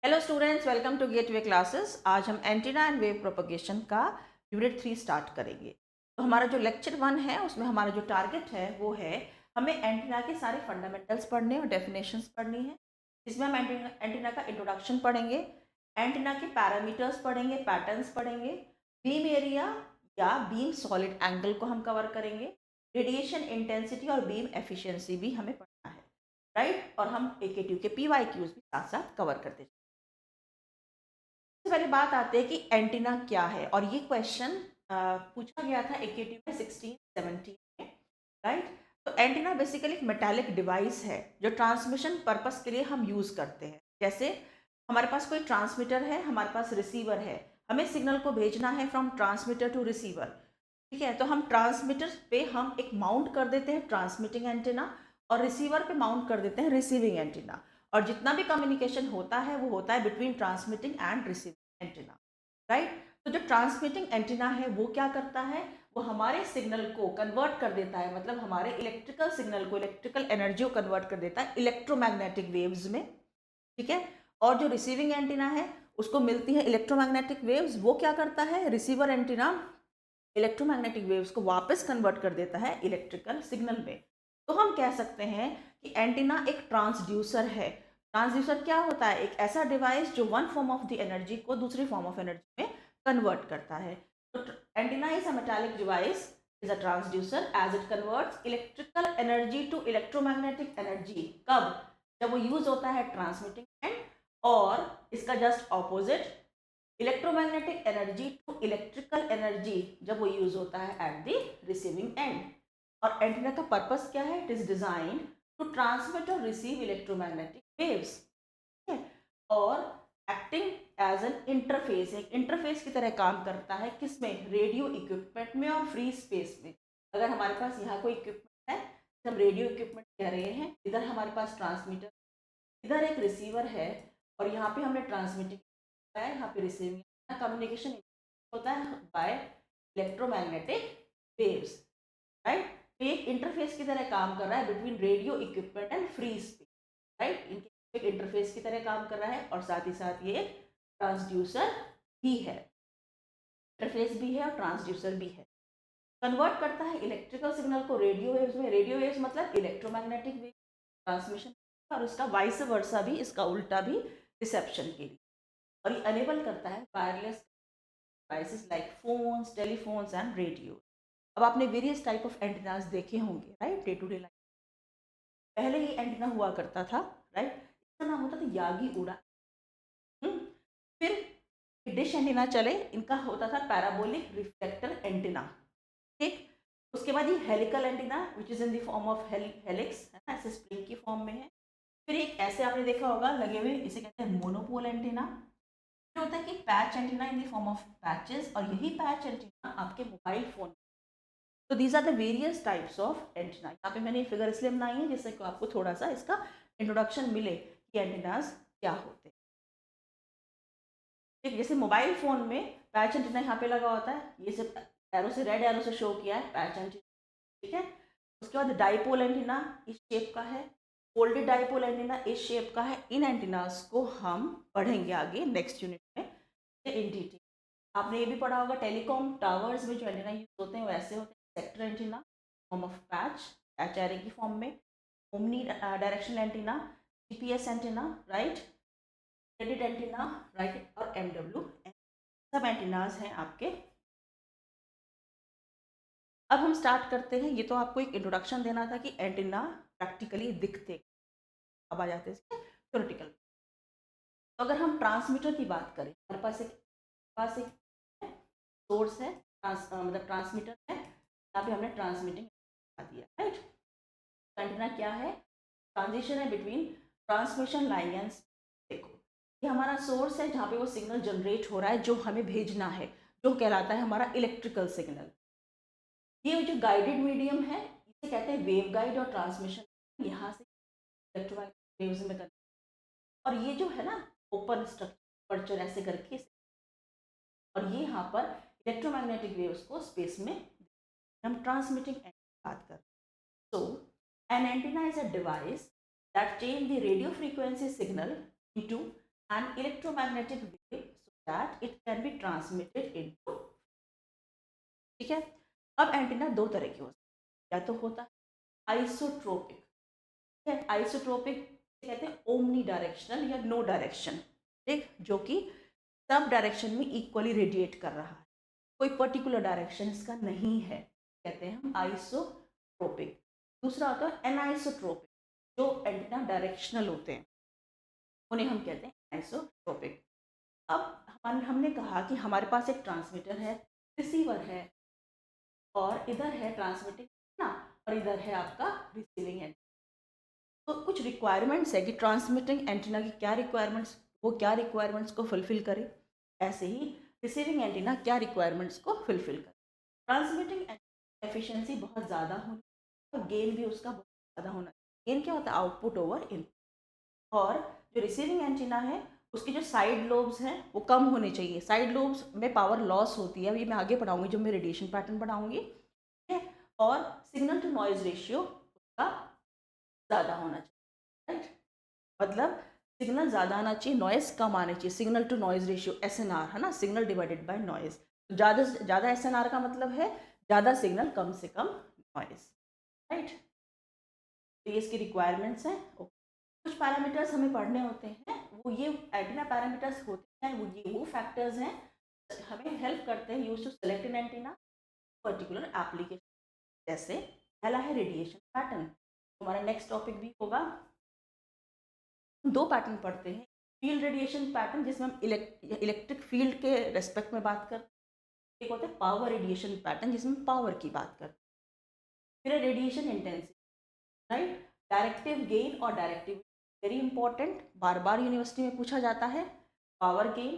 Hello students, welcome to gateway classes. आज हम antenna and wave propagation का unit 3 start करेंगे। तो हमारा जो लेक्चर 1 है उसमें हमारा जो टारगेट है वो है हमें एंटीना के सारे फंडामेंटल्स पढ़ने और डेफिनेशंस पढ़नी है। इसमें हम एंटीना का इंट्रोडक्शन पढ़ेंगे, एंटीना के पैरामीटर्स पढ़ेंगे, पैटर्न्स पढ़ेंगे, बीम एरिया या बीम सॉलिड एंगल को हम कवर करेंगे, रेडिएशन इंटेंसिटी और बीम एफिशिएंसी भी हमें पढ़ना है, राइट। और हम AKTU के PYQs भी साथ साथ कवर करते हैं। सबसे पहले बात आते हैं कि एंटीना क्या है, और ये क्वेश्चन पूछा गया था AKTU में 16-17 में, राइट। तो एंटीना बेसिकली एक मेटालिक डिवाइस है जो ट्रांसमिशन पर्पस के लिए हम यूज करते हैं। जैसे हमारे पास कोई ट्रांसमीटर है, हमारे पास रिसीवर है, हमें सिग्नल को भेजना है फ्रॉम ट्रांसमीटर टू रिसीवर, ठीक है। तो हम ट्रांसमीटर पे हम एक माउंट कर देते हैं ट्रांसमिटिंग एंटीना, और रिसीवर पे माउंट कर देते हैं रिसीविंग एंटीना, और जितना भी कम्युनिकेशन होता है वो होता है between transmitting and receiving antenna, right. तो जो ट्रांसमिटिंग एंटीना है वो क्या करता है, वो हमारे सिग्नल को कन्वर्ट कर देता है, मतलब हमारे इलेक्ट्रिकल सिग्नल को, इलेक्ट्रिकल एनर्जी को कन्वर्ट कर देता है इलेक्ट्रोमैग्नेटिक वेव्स में, ठीक है। और जो रिसीविंग एंटीना है उसको मिलती है इलेक्ट्रोमैग्नेटिक वेव्स, वो क्या करता है, रिसीवर एंटीना इलेक्ट्रोमैग्नेटिक वेव्स को वापस कन्वर्ट कर देता है इलेक्ट्रिकल सिग्नल में। तो हम कह सकते हैं कि एंटीना एक ट्रांसड्यूसर है। ट्रांसड्यूसर क्या होता है, एक ऐसा डिवाइस जो one form of the energy को दूसरी फॉर्म ऑफ एनर्जी में कन्वर्ट करता है। तो antenna is a metallic device, is a transducer as it converts electrical energy to electromagnetic energy. कब? जब वो यूज होता है ट्रांसमिटिंग एंड, और इसका just opposite electromagnetic energy to electrical energy जब वो यूज होता है एट द रिसीविंग एंड। और एंटीना का पर्पस क्या है, it is design to transmit और रिसीव इलेक्ट्रोमैग्नेटिक वेव्स, ठीक है। और एक्टिंग एज एन इंटरफेस, एक इंटरफेस की तरह काम करता है, किसमें, रेडियो इक्विपमेंट में और फ्री स्पेस में। अगर हमारे पास यहाँ कोई इक्विपमेंट है, हम रेडियो इक्विपमेंट कह रहे हैं, इधर हमारे पास ट्रांसमीटर, इधर एक रिसीवर है, और यहाँ पे हमने ट्रांसमिटिंग है, यहाँ पे रिसीविंग, कम्युनिकेशन होता है बाय इलेक्ट्रोमैग्नेटिक वेव्स, राइट। तो ये एक इंटरफेस की तरह काम कर रहा है between radio equipment and free space, right. इनके एक इंटरफेस की तरह काम कर रहा है, और साथ ही साथ ये एक ट्रांसड्यूसर भी है, इंटरफेस भी है और ट्रांसड्यूसर भी है। कन्वर्ट करता है इलेक्ट्रिकल सिग्नल को रेडियो वेव्स में, रेडियो वेव्स मतलब इलेक्ट्रोमैग्नेटिक वेव ट्रांसमिशन, और उसका वाइस वर्सा भी, इसका उल्टा भी रिसेप्शन के लिए। और ये अनेबल करता है wireless devices like phones, telephones and radio. अब आपने वेरियस टाइप ऑफ एंटीनास देखे होंगे, right, day to day life. पहले ये एंटीना हुआ करता था, राइट, इसका नाम होता था यागी उड़ा। फिर डिश एंटीना चले, इनका होता था पैराबोलिक रिफ्लेक्टर एंटीना, ठीक। उसके बाद ये helical antenna which is in the form of helix, है ना, ऐसे स्प्रिंग की फॉर्म में है। फिर एक ऐसे आपने देखा होगा लगे हुए, इसे कहते हैं मोनोपोल एंटीना। फिर होता है कि patch antenna in the form of patches, और यही पैच एंटीना आपके मोबाइल फोन। तो these are the various types of antenna. यहाँ पे मैंने फिगर इसलिए बनाई है जिससे कि आपको थोड़ा सा इसका इंट्रोडक्शन मिले कि एंटीनास क्या होते हैं, ठीक। जैसे मोबाइल फोन में पैच एंटीना यहाँ पे लगा होता है, ये सिर्फ एरो से, रेड एरो से शो किया है पैच एंटीना, ठीक है। उसके बाद डाइपोल एंटीना इस शेप का है, फोल्डेड डाइपोल एंटीना इस शेप का है। इन एंटीनास को हम पढ़ेंगे आगे नेक्स्ट यूनिट में इन डिटेल। आपने ये भी पढ़ा होगा टेलीकॉम टावर्स में जो एंटीना यूज होते हैं वो ऐसे होते हैं, sector antenna form of patch, patch array की फॉर्म में, omni directional antenna, GPS antenna, right, credit antenna, right, और MW, सब एंटीनास हैं आपके। अब हम स्टार्ट करते हैं। ये तो आपको एक इंट्रोडक्शन देना था कि एंटीना प्रैक्टिकली दिखते। अब आ जाते हैं थ्योरेटिकल। तो अगर हम ट्रांसमीटर की बात करें, हमारे पास एक सोर्स है, मतलब ट्रांसमीटर है, यहाँ पे हमने ट्रांसमिटिंग दिया, राइट। एंटीना क्या है, ट्रांजिशन है बिटवीन ट्रांसमिशन लाइन एंड, देखो ये हमारा सोर्स है जहाँ पे वो सिग्नल जनरेट हो रहा है जो हमें भेजना है, जो कहलाता है हमारा इलेक्ट्रिकल सिग्नल। ये जो गाइडेड मीडियम है इसे कहते हैं वेव गाइड, और ट्रांसमिशन यहाँ से इलेक्ट्रोमैग्नेटिक वेव्स में करते हैं। और ये जो है ना ओपन स्ट्रक्चर ऐसे करके, और ये यहाँ पर इलेक्ट्रोमैग्नेटिक वेव्स को स्पेस में हम ट्रांसमिटिंग बात कर। So, an antenna is a device that change the radio frequency signal into an electromagnetic wave so that it can be transmitted into, ठीक है। अब एंटीना दो तरह के होते हैं, या तो होता है आइसोट्रोपिक, ठीक है, आइसोट्रोपिक कहते हैं ओमनी डायरेक्शनल या नो डायरेक्शन, ठीक, जो कि सब डायरेक्शन में इक्वली रेडिएट कर रहा है, कोई पर्टिकुलर डायरेक्शन इसका नहीं है, कहते हैं हम आइसोट्रोपिक। दूसरा होता है एनाइसोट्रोपिक, जो एंटीना डायरेक्शनल होते हैं, उन्हें हम कहते हैं आइसोट्रोपिक। अब हमने कहा कि हमारे पास एक ट्रांसमीटर है, रिसीवर है, और इधर है ट्रांसमिटिंग ना, और इधर है आपका रिसीविंग एंटीना। तो कुछ रिक्वायरमेंट्स है कि ट्रांसमिटिंग एंटीना की क्या रिक्वायरमेंट्स, वो क्या रिक्वायरमेंट्स को फुलफिल करे, ऐसे ही रिसीविंग एंटीना क्या रिक्वायरमेंट्स को फुलफिल करे। ट्रांसमिटिंग एफिशिएंसी बहुत ज़्यादा होनी और गेन भी उसका बहुत ज़्यादा होना चाहिए। गेन क्या होता है, आउटपुट ओवर इनपुट। और जो रिसीविंग एंटीना है उसके जो साइड लोब्स हैं वो कम होने चाहिए, साइड लोब्स में पावर लॉस होती है, अभी मैं आगे पढ़ाऊंगी जब मैं रेडिएशन पैटर्न पढ़ाऊंगी, ठीक है। और सिग्नल टू नॉइज रेशियो उसका ज़्यादा होना चाहिए, राइट, मतलब सिग्नल ज़्यादा आना चाहिए, नॉइज़ कम आना चाहिए, signal to noise ratio SNR है ना, सिग्नल डिवाइडेड बाय नॉइज़। ज़्यादा से ज़्यादा SNR का मतलब है ज़्यादा सिग्नल कम से कम नॉइज़, राइट। तो ये इसकी रिक्वायरमेंट्स हैं। कुछ पैरामीटर्स हमें पढ़ने होते हैं, वो ये एंटीना पैरामीटर्स होते हैं, वो फैक्टर्स हैं हमें हेल्प करते हैं use to select an antenna particular application. जैसे पहला है रेडिएशन पैटर्न, हमारा नेक्स्ट टॉपिक भी होगा। दो पैटर्न पढ़ते हैं, फील्ड रेडिएशन पैटर्न जिसमें हम इलेक्ट्रिक फील्ड के रेस्पेक्ट में बात करते हैं, एक होता है पावर रेडिएशन पैटर्न जिसमें पावर की बात करते हैं। फिर radiation intensity, right, directive gain और डायरेक्टिव, वेरी इंपॉर्टेंट, बार बार यूनिवर्सिटी में पूछा जाता है। पावर गेन,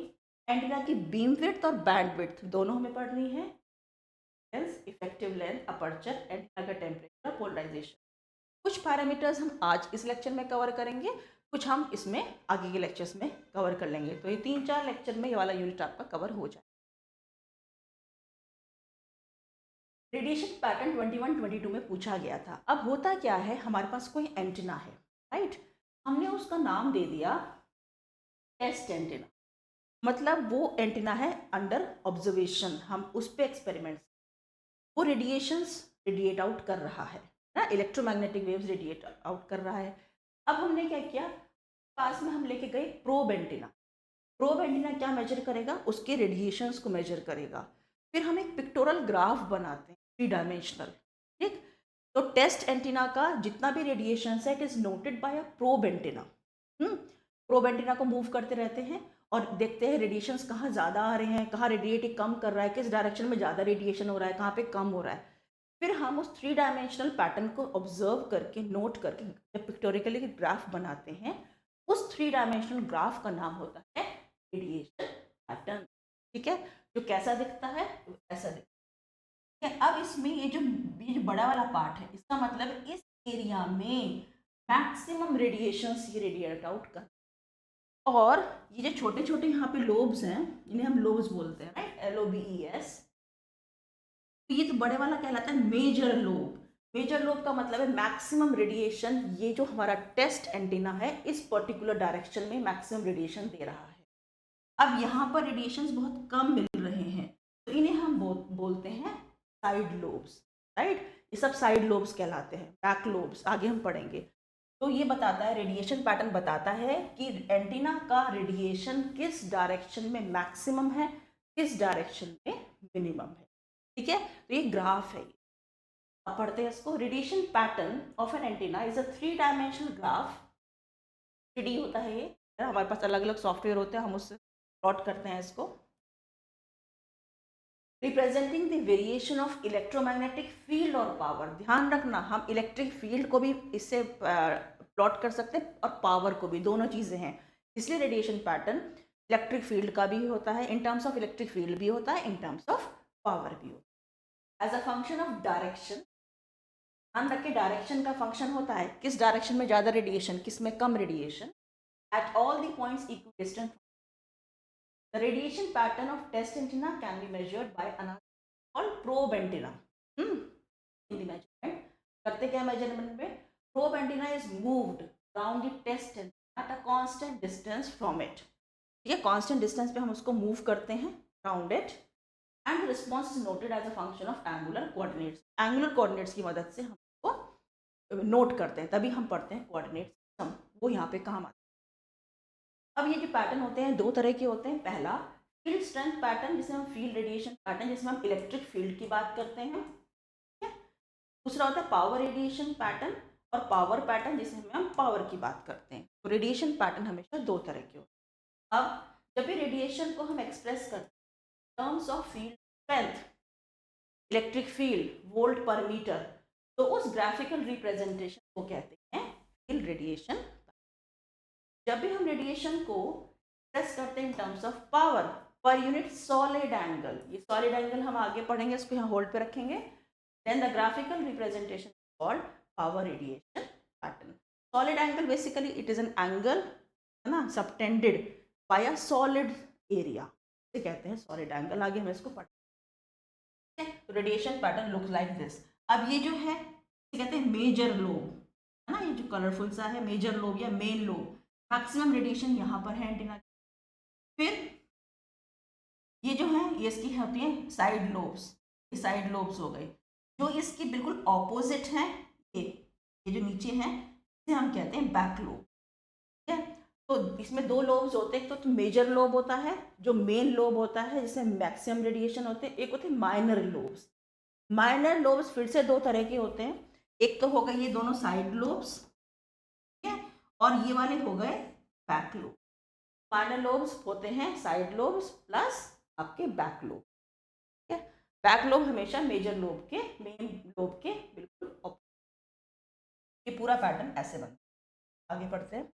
एंटीना की बीम विड्थ और बैंड विड्थ दोनों हमें पढ़नी है, इफेक्टिव लेंथ, अपर्चर, एंटीना का टेम्परेचर, पोलराइजेशन। कुछ पैरामीटर्स हम आज इस लेक्चर में कवर करेंगे, कुछ हम इसमें आगे के लेक्चर्स में कवर कर लेंगे, तो ये 3-4 लेक्चर में ये वाला यूनिट आपका कवर हो जाए। रेडिएशन पैटर्न 21-22 में पूछा गया था। अब होता क्या है, हमारे पास कोई एंटीना है, राइट, हमने उसका नाम दे दिया टेस्ट एंटीना, मतलब वो एंटीना है अंडर ऑब्जर्वेशन, हम उस पर एक्सपेरिमेंट, वो रेडिएट आउट कर रहा है ना, इलेक्ट्रोमैग्नेटिक वेव्स रेडिएट आउट कर रहा है। अब हमने क्या किया, पास में हम लेके गए प्रोब एंटीना। प्रोब एंटीना क्या मेजर करेगा, उसके रेडिएशंस को मेजर करेगा। फिर हम एक पिक्टोरल ग्राफ बनाते हैं 3 डायमेंशनल, ठीक। तो टेस्ट एंटीना का जितना भी रेडिएशन है it is noted bye a probe antenna. Probe antenna को मूव करते रहते हैं और देखते हैं रेडिएशंस कहाँ ज़्यादा आ रहे हैं, कहाँ रेडिएट कम कर रहा है, किस डायरेक्शन में ज़्यादा रेडिएशन हो रहा है, कहाँ पे कम हो रहा है। फिर हम उस 3 डायमेंशनल पैटर्न को ऑब्जर्व करके, नोट करके जब पिक्टोरिकली ग्राफ बनाते हैं, उस 3 डायमेंशनल ग्राफ का नाम होता है रेडिएशन पैटर्न, ठीक है, जो कैसा दिखता है, ऐसा दिखता है। अब इसमें ये जो बड़ा वाला पार्ट है, इसका मतलब इस एरिया में मैक्सिमम रेडिएशंस ये रेडिएट आउट कर, और ये जो छोटे छोटे यहाँ पे लोब्स हैं इन्हें हम लोब्स बोलते हैं, राइट, LOBES। तो ये तो बड़े वाला कहलाता है मेजर लोब। मेजर लोब का मतलब है मैक्सिमम रेडिएशन, ये जो हमारा टेस्ट एंटीना है इस पर्टिकुलर डायरेक्शन में मैक्सिमम रेडिएशन दे रहा है। अब यहाँ पर रेडिएशंस बहुत कम मिल रहे हैं, तो इन्हें हम बोलते हैं साइड लोब्स, राइट, ये सब साइड लोब्स कहलाते हैं, बैक लोब्स आगे हम पढ़ेंगे। तो ये बताता है, रेडिएशन पैटर्न बताता है कि एंटीना का रेडिएशन किस डायरेक्शन में मैक्सिमम है, किस डायरेक्शन में मिनिमम है, ठीक है। तो ये ग्राफ है, अब पढ़ते हैं इसको। Radiation pattern of an antenna is a 3 dimensional graph, 3D होता है ये, हमारे पास अलग अलग सॉफ्टवेयर होते हैं, हम उससे प्लॉट करते हैं इसको। Representing the variation of electromagnetic field और पावर, ध्यान रखना हम इलेक्ट्रिक फील्ड को भी इससे प्लॉट कर सकते हैं और पावर को भी, दोनों चीज़ें हैं, इसलिए रेडिएशन पैटर्न इलेक्ट्रिक फील्ड का भी होता है, in terms of electric field भी होता है, इन टर्म्स ऑफ पावर भी होता है। As a function of direction, ध्यान रखिए डायरेक्शन का फंक्शन होता है किस डायरेक्शन में ज़्यादा रेडिएशन, किस में कम radiation, at all the points equidistant. The radiation pattern of test antenna can be measured by another called probe antenna. In the measurement, करते क्या measurement में, probe antenna is moved around the test antenna at a constant distance from it. ठीक है, constant distance पे हम उसको move करते हैं around it, and response is noted as a function of angular coordinates. Angular coordinates की मदद से हम उसको नोट करते हैं, तभी हम पढ़ते हैं कोऑर्डिनेट सिस्टम, वो यहाँ पे काम आता है। अब ये जो पैटर्न होते हैं दो तरह के होते हैं। पहला फील्ड स्ट्रेंथ पैटर्न, जिसे हम फील्ड रेडिएशन पैटर्न, जिसमें हम इलेक्ट्रिक फील्ड की बात करते हैं। ठीक है, दूसरा होता है पावर रेडिएशन पैटर्न और पावर पैटर्न, जिसमें हम पावर की बात करते हैं। तो रेडिएशन पैटर्न हमेशा दो तरह के होते हैं। अब जब भी रेडिएशन को हम एक्सप्रेस करते हैं terms of field strength, electric field, volt पर मीटर, तो उस ग्राफिकल रिप्रेजेंटेशन को कहते हैं फील्ड रेडिएशन। जब भी हम रेडिएशन को एक्सप्रेस करते हैं in terms of power per unit solid angle, ये सॉलिड एंगल हम आगे पढ़ेंगे, इसको यहाँ होल्ड पे रखेंगे, then the graphical representation called power radiation pattern. Solid angle basically it is an angle, है ना, subtended by a solid area, इसे कहते हैं सॉलिड एंगल। आगे हम इसको पढ़ेंगे। तो radiation pattern looks like this. अब ये जो है इसे कहते हैं मेजर लोब, है ना, ये जो कलरफुल सा है मेजर लोब या मेन लोब, मैक्सिमम रेडिएशन यहाँ पर है एंटीना। फिर ये जो है ये इसकी होती है साइड लोब्स, ये साइड लोब्स हो गए। जो इसकी बिल्कुल ऑपोजिट है, ये जो नीचे है इसे हम कहते हैं बैक लोब। ठीक है, तो इसमें दो लोब्स होते हैं, तो मेजर लोब होता है, जो मेन लोब होता है जिससे मैक्सिमम रेडिएशन होते हैं, एक होते हैं माइनर लोब्स। माइनर लोब्स फिर से दो तरह के होते हैं, एक तो हो गए ये दोनों साइड लोब्स, ठीक है, और ये वाले हो गए बैक लोब। माइनर लोब्स होते हैं साइड लोब्स प्लस आपके बैक लोब। ठीक है, बैक लोब हमेशा मेजर लोब के, मेन लोब के बिल्कुल ऑपोजिट। ये पूरा पैटर्न ऐसे बनता है। आगे बढ़ते हैं।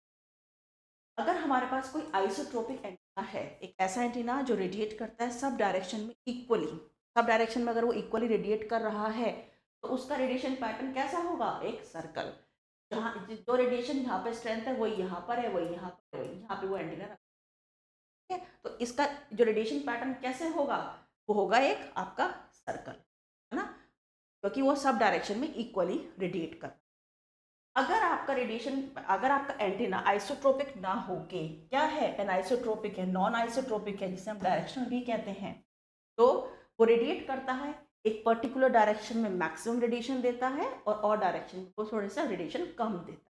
अगर हमारे पास कोई आइसोट्रोपिक एंटीना है, एक ऐसा एंटीना जो रेडिएट करता है सब डायरेक्शन में इक्वली, सब डायरेक्शन में अगर वो इक्वली रेडिएट कर रहा है तो उसका रेडिएशन पैटर्न कैसा होगा, एक सर्कल। जहाँ जो रेडिएशन जहाँ पे स्ट्रेंथ है वही यहाँ पर है, वही यहाँ पर है, वही यहाँ पे वो एंटीना रखा है। तो इसका जो रेडिएशन पैटर्न कैसे होगा, वो होगा एक आपका सर्कल, है ना, क्योंकि वो सब डायरेक्शन में इक्वली रेडिएट कर। अगर आपका रेडिएशन, अगर आपका एंटीना आइसोट्रोपिक ना हो के, क्या है, एन आइसोट्रोपिक है, नॉन आइसोट्रोपिक है, जिसे हम डायरेक्शनल भी कहते हैं, तो वो रेडिएट करता है एक पर्टिकुलर डायरेक्शन में मैक्सिमम रेडिएशन देता है और डायरेक्शन में वो थोड़ा सा रेडिएशन कम देता है।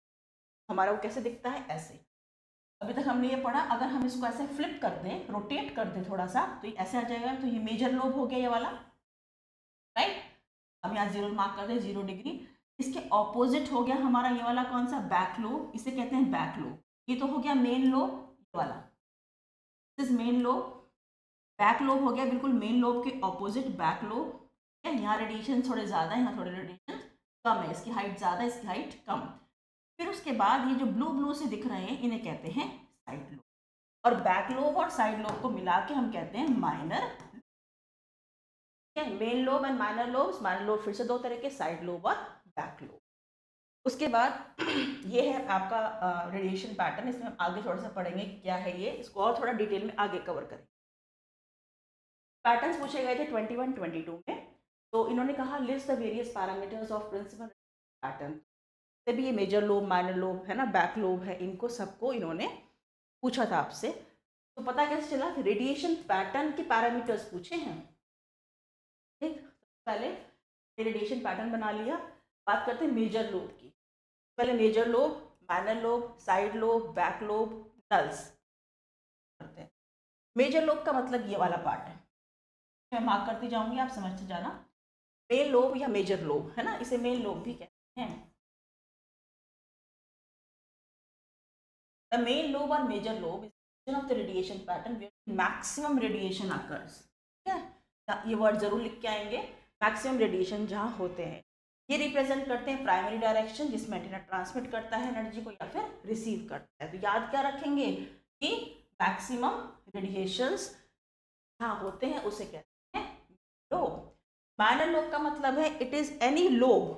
हमारा वो कैसे दिखता है, ऐसे। अभी तक हमने ये पढ़ा, अगर हम इसको ऐसे फ्लिप कर दें, रोटेट कर दें थोड़ा सा, तो ये ऐसे आ जाएगा। तो ये मेजर लोब हो गया ये वाला, राइट। हम यहाँ 0 मार्क कर दें, 0 डिग्री। इसके ऑपोजिट हो गया हमारा ये वाला कौन सा, बैक लोब, इसे कहते हैं बैक लोब। ये तो हो गया मेन लोब, ये वाला this main lobe. Back lobe हो गया बिल्कुल मेन लोब के ऑपोजिट बैक लोब। यहाँ रेडिएशन थोड़े ज़्यादा है, यहाँ थोड़े रेडिएशन कम है, इसकी हाइट ज़्यादा है, इसकी हाइट कम। फिर उसके बाद ये जो ब्लू ब्लू से दिख रहे हैं इन्हें कहते हैं साइड लोब, और बैक लोब और साइड लोब को मिला के हम कहते हैं minor. Main lobe and minor lobes, minor lobe फिर से दो तरह के, साइड लोब और बैक लोब। उसके बाद ये है आपका रेडिएशन पैटर्न, इसमें हम आगे थोड़ा सा पढ़ेंगे क्या है ये, इसको और थोड़ा डिटेल में आगे कवर करें। पैटर्न्स पूछे गए थे 21, 22 में, तो इन्होंने कहा list the various parameters of principle pattern. से भी ये मेजर लोब, माइनर लोब है ना, बैक लोब है, इनको सबको इन्होंने पूछा था आपसे। तो पता कैसे चला, रेडिएशन पैटर्न के पैरामीटर्स पूछे हैं। ठीक, पहले रेडिएशन पैटर्न बना लिया। बात करते हैं मेजर लोब की। पहले major lobe, minor lobe, side lobe, back lobe, nulls करते हैं। मेजर लोब का मतलब ये वाला पार्ट है, मैं मार्क करती जाऊंगी, आप समझते जाना। मेन लोब या मेजर लोब है ना, इसे मेन लोब भी कहते हैं। द मेन लोब और major lobe is of the radiation pattern where maximum radiation occurs. ठीक है, ये वर्ड जरूर लिख के आएंगे, मैक्सिमम रेडिएशन जहाँ होते हैं। ये रिप्रेजेंट करते हैं प्राइमरी डायरेक्शन, जिसमें एंटीना ट्रांसमिट करता है एनर्जी को या फिर रिसीव करता है। तो याद क्या रखेंगे कि मैक्सिमम रेडिएशंस जहाँ होते हैं उसे कहते हैं लोब। माइनर लोब का मतलब है it is any lobe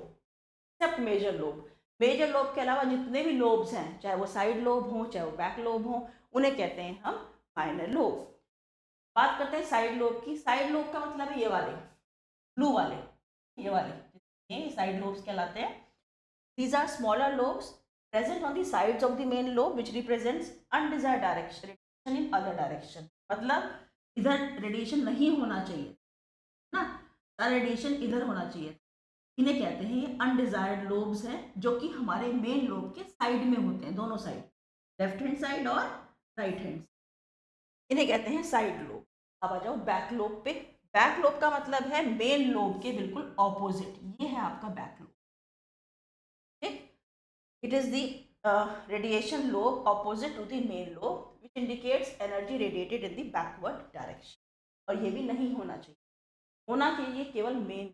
except major lobe. Major lobe के अलावा जितने भी लोब्स हैं, चाहे वो साइड लोब हो चाहे वो बैक लोब हो, उन्हें कहते हैं हम माइनर लोब। बात करते हैं साइड लोब की। साइड लोब का मतलब है ये वाले ब्लू वाले, ये वाले, ये साइड लोब्स कहलाते हैं। These are smaller lobes present on the sides of the main lobe which represents undesired direction in other direction, मतलब इधर रेडिएशन नहीं होना चाहिए ना, रेडिएशन इधर होना चाहिए। इन्हें कहते हैं ये अनडिजायर्ड लोब्स हैं, जो कि हमारे मेन लोब के साइड में होते हैं, दोनों साइड, लेफ्ट हैंड साइड और राइट हैंड। इन्हें कहते हैं साइड लोब। अब आ जाओ बैक लोब पे। बैक लोब का मतलब है मेन लोब के बिल्कुल ऑपोजिट, ये है आपका बैक लोब। ठीक, it is the radiation lobe opposite to the main lobe which indicates energy radiated in the backward direction. और ये भी नहीं होना चाहिए, होना चाहिए केवल main.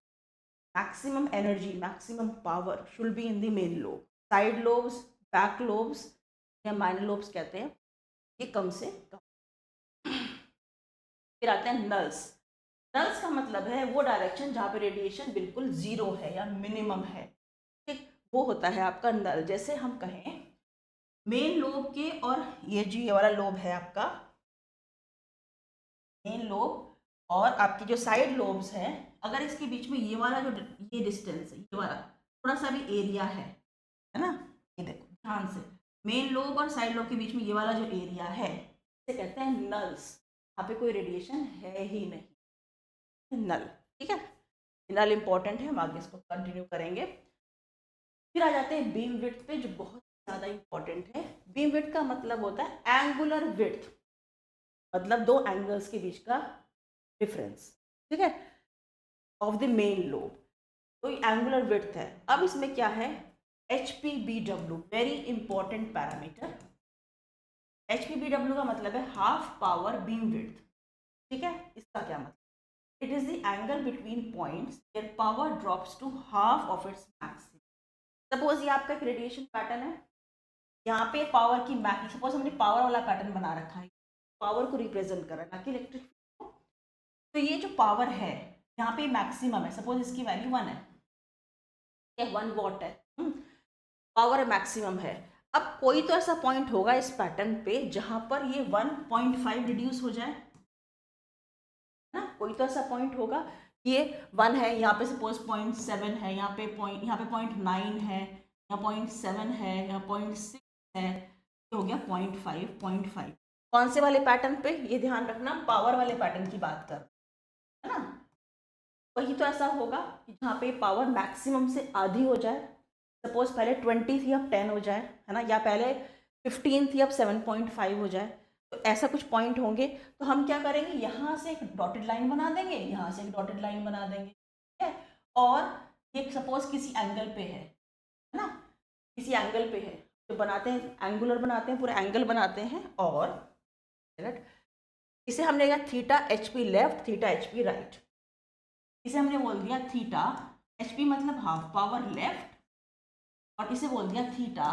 Maximum energy, maximum power should be in the main lobe. Side lobes, back lobes या माइनर लोब्स कहते हैं, ये कम से कम। फिर आते हैं नल्स। नल्स का मतलब है वो डायरेक्शन जहाँ पे रेडिएशन बिल्कुल जीरो है या मिनिमम है। ठीक, वो होता है आपका नल। जैसे हम कहें मेन लोब के और ये वाला लोब है आपका मेन लोब, और आपकी जो साइड लोब्स हैं, अगर इसके बीच में ये वाला जो ये डिस्टेंस है, ये वाला थोड़ा सा भी एरिया है ना, ये देखो ध्यान से, मेन लोब और साइड लोब के बीच में ये वाला जो एरिया है, इसे कहते हैं नल्स। यहाँ पे कोई रेडिएशन है ही नहीं, नल। ठीक है, नल इंपॉर्टेंट है, हम आगे इसको कंटिन्यू करेंगे। फिर आ जाते हैं बीम विड्थ पे, जो बहुत ज़्यादा इंपॉर्टेंट है। बीम विड्थ का मतलब होता है एंगुलर विड्थ, मतलब दो एंगल्स के बीच का डिफरेंस। ठीक है, ऑफ द मेन लोब, तो एंगुलर विड्थ है। अब इसमें क्या है, HPBW, very important parameter. HPBW का मतलब है हाफ पावर बीम विड्थ। ठीक है, इसका क्या मतलब, it is the angle between points where power drops to half of its maximum. Suppose ये आपका एक रेडिएशन पैटर्न है, यहाँ पे पावर की मैक्सिमम, सपोज हमने पावर वाला पैटर्न बना रखा है, पावर को रिप्रेजेंट कर रहा है ना कि इलेक्ट्रिक। तो ये जो पावर है यहाँ पे मैक्सिमम है, सपोज इसकी वैल्यू 1 है, ये 1 वॉट है, पावर मैक्सिमम है। अब कोई तो ऐसा पॉइंट होगा इस पैटर्न पे जहां पर ये 1.5 रिड्यूस हो जाए ना, कोई तो ऐसा पॉइंट होगा, ये 1 है, यहाँ पे सपोज 0.7 है, यहाँ पे 0.9 है, यहाँ 0.7 है, यहाँ 0.6 है, ये हो गया 0.5। कौन से वाले पैटर्न पे, ये ध्यान रखना, पावर वाले पैटर्न की बात कर, है ना। वही तो ऐसा होगा कि जहाँ पे पावर मैक्सिमम से आधी हो जाए, सपोज पहले 20 थी अब 10 हो जाए, है ना, या पहले 15 थी अब 7.5 हो जाए, तो ऐसा कुछ पॉइंट होंगे। तो हम क्या करेंगे, यहाँ से एक डॉटेड लाइन बना देंगे, यहाँ से एक डॉटेड लाइन बना देंगे, ठीक है। और ये सपोज किसी एंगल पे है ना, किसी एंगल पे है, तो बनाते हैं एंगुलर, बनाते हैं पूरा एंगल बनाते हैं, और इसे हमने कहा theta HP left, theta HP right. इसे हमने बोल दिया थीटा, HP मतलब हाफ पावर लेफ्ट, और इसे बोल दिया theta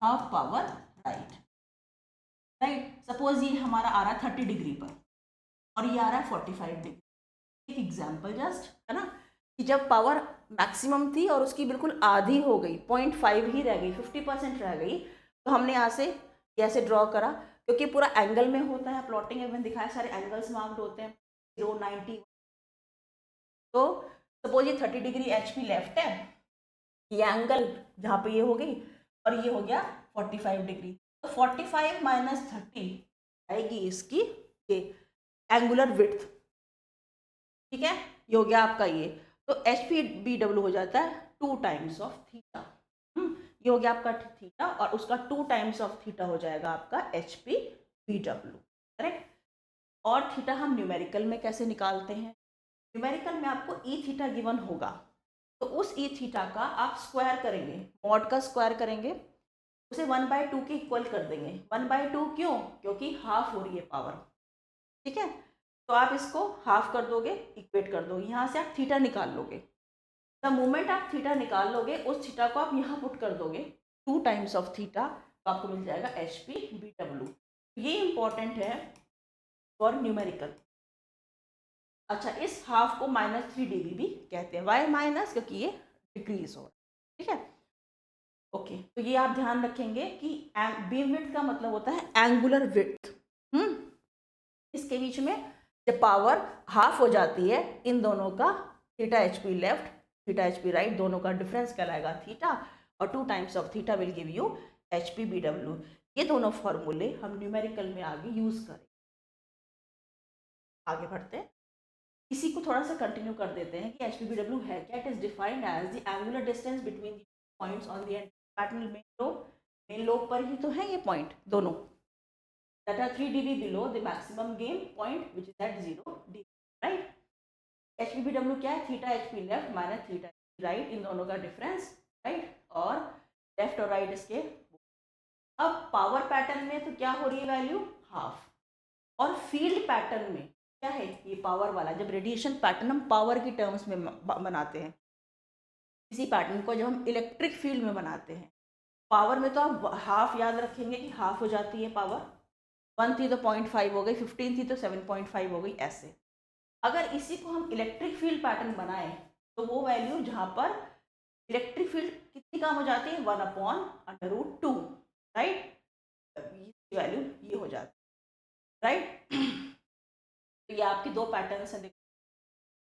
half power right. Right, suppose ये हमारा आ रहा है 30 डिग्री पर और ये आ रहा है 45 डिग्री। एक एग्जाम्पल जस्ट, है ना, कि जब पावर मैक्सिमम थी और उसकी बिल्कुल आधी हो गई, 0.5 ही रह गई, 50% रह गई, तो हमने यहाँ से कैसे ड्रॉ करा, क्योंकि पूरा एंगल में होता है, प्लॉटिंग में दिखाया सारे एंगल्स मार्क्ड होते हैं, 0, 90। तो सपोज ये 30 डिग्री HP लेफ्ट है, ये एंगल जहाँ पे ये हो गई, और ये हो गया 45 डिग्री, तो 45 माइनस 30 आएगी इसकी ये एंगुलर विड्थ। ठीक है, ये हो गया आपका ये, तो HPBW हो जाता है 2 टाइम्स ऑफ थीटा। ये हो गया आपका थीटा, और उसका 2 टाइम्स ऑफ थीटा हो जाएगा आपका HPBW, करेक्ट। और थीटा हम न्यूमेरिकल में कैसे निकालते हैं, न्यूमेरिकल में आपको ई थीटा गिवन होगा, तो उस ई थीटा का आप स्क्वायर करेंगे, मॉड का स्क्वायर करेंगे, उसे 1/2 के इक्वल कर देंगे। 1/2 क्यों, क्योंकि हाफ हो रही है पावर। ठीक है, तो आप इसको हाफ कर दोगे, इक्वेट कर दोगे, यहाँ से आप थीटा निकाल लोगे। द मोमेंट आप थीटा निकाल लोगे, उस थीटा को आप यहाँ पुट कर दोगे 2 टाइम्स ऑफ थीटा, तो आपको मिल जाएगा HPBW। ये इंपॉर्टेंट है फॉर न्यूमेरिकल। अच्छा, इस हाफ को -3 dB भी कहते हैं। वाई माइनस, क्योंकि ये डिक्रीज हो, ठीक है। ओके, तो ये आप ध्यान रखेंगे कि बीम विड्थ का मतलब होता है एंगुलर विड्थ। इसके बीच में जब पावर हाफ हो जाती है, इन दोनों का theta HP left, theta HP right, दोनों का डिफरेंस कहलाएगा थीटा, और 2 times of theta will give you HPBW। ये दोनों फॉर्मूले हम न्यूमेरिकल में आगे यूज करें। आगे बढ़ते हैं, इसी को थोड़ा सा कंटिन्यू कर देते हैं कि HPBW है क्या। It is defined as the angular distance between points on the pattern main lobe. Main lobe पर ही तो है ये पॉइंट दोनों, that are 3 dB below the maximum gain point which is at 0 dB, right? HPBW क्या है, theta HP left minus theta right, इन दोनों का डिफरेंस, राइट, और लेफ्ट और राइट इसके। अब पावर पैटर्न में तो क्या हो रही है वैल्यू, हाफ, और फील्ड पैटर्न में क्या है, ये पावर वाला। जब रेडिएशन पैटर्न हम पावर की टर्म्स में बनाते हैं, इसी पैटर्न को जब हम इलेक्ट्रिक फील्ड में बनाते हैं, पावर में तो आप हाफ याद रखेंगे कि हाफ हो जाती है पावर, 1 थी तो 0.5 हो गई, 15 थी तो 7.5 हो गई, ऐसे। अगर इसी को हम इलेक्ट्रिक फील्ड पैटर्न बनाएं तो वो वैल्यू जहाँ पर इलेक्ट्रिक फील्ड कितनी कम हो जाती है, 1/√2, राइट, वैल्यू ये हो जाती है, राइट। तो ये आपके दो पैटर्न है, देखो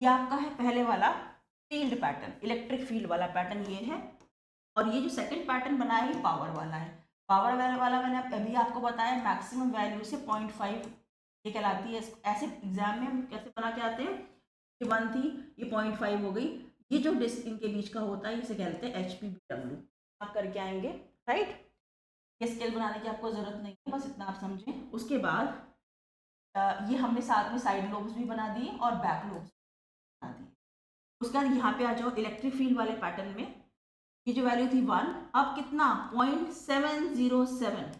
ये आपका है पहले वाला फील्ड पैटर्न, इलेक्ट्रिक फील्ड वाला पैटर्न ये है, और ये जो सेकंड पैटर्न बना है ये पावर वाला है। पावर वाला मैंने अभी आपको बताया मैक्सिमम वैल्यू से 0.5 ये कहलाती है। ऐसे एग्जाम में हम कैसे बना के आते हैं, ये 1 थी, ये 0.5 हो गई, ये जो डिस्क इनके बीच का होता है इसे कहते हैं HPBW। आप करके आएंगे, राइट। ये स्केल बनाने की आपको ज़रूरत नहीं है, बस इतना आप समझें। उसके बाद ये हमने साथ में साइड लोब्स भी बना दिए और बैक लोब्स बना दिए। उसके बाद यहाँ पे आ जाओ इलेक्ट्रिक फील्ड वाले पैटर्न में, ये जो वैल्यू थी 1, अब कितना 0.707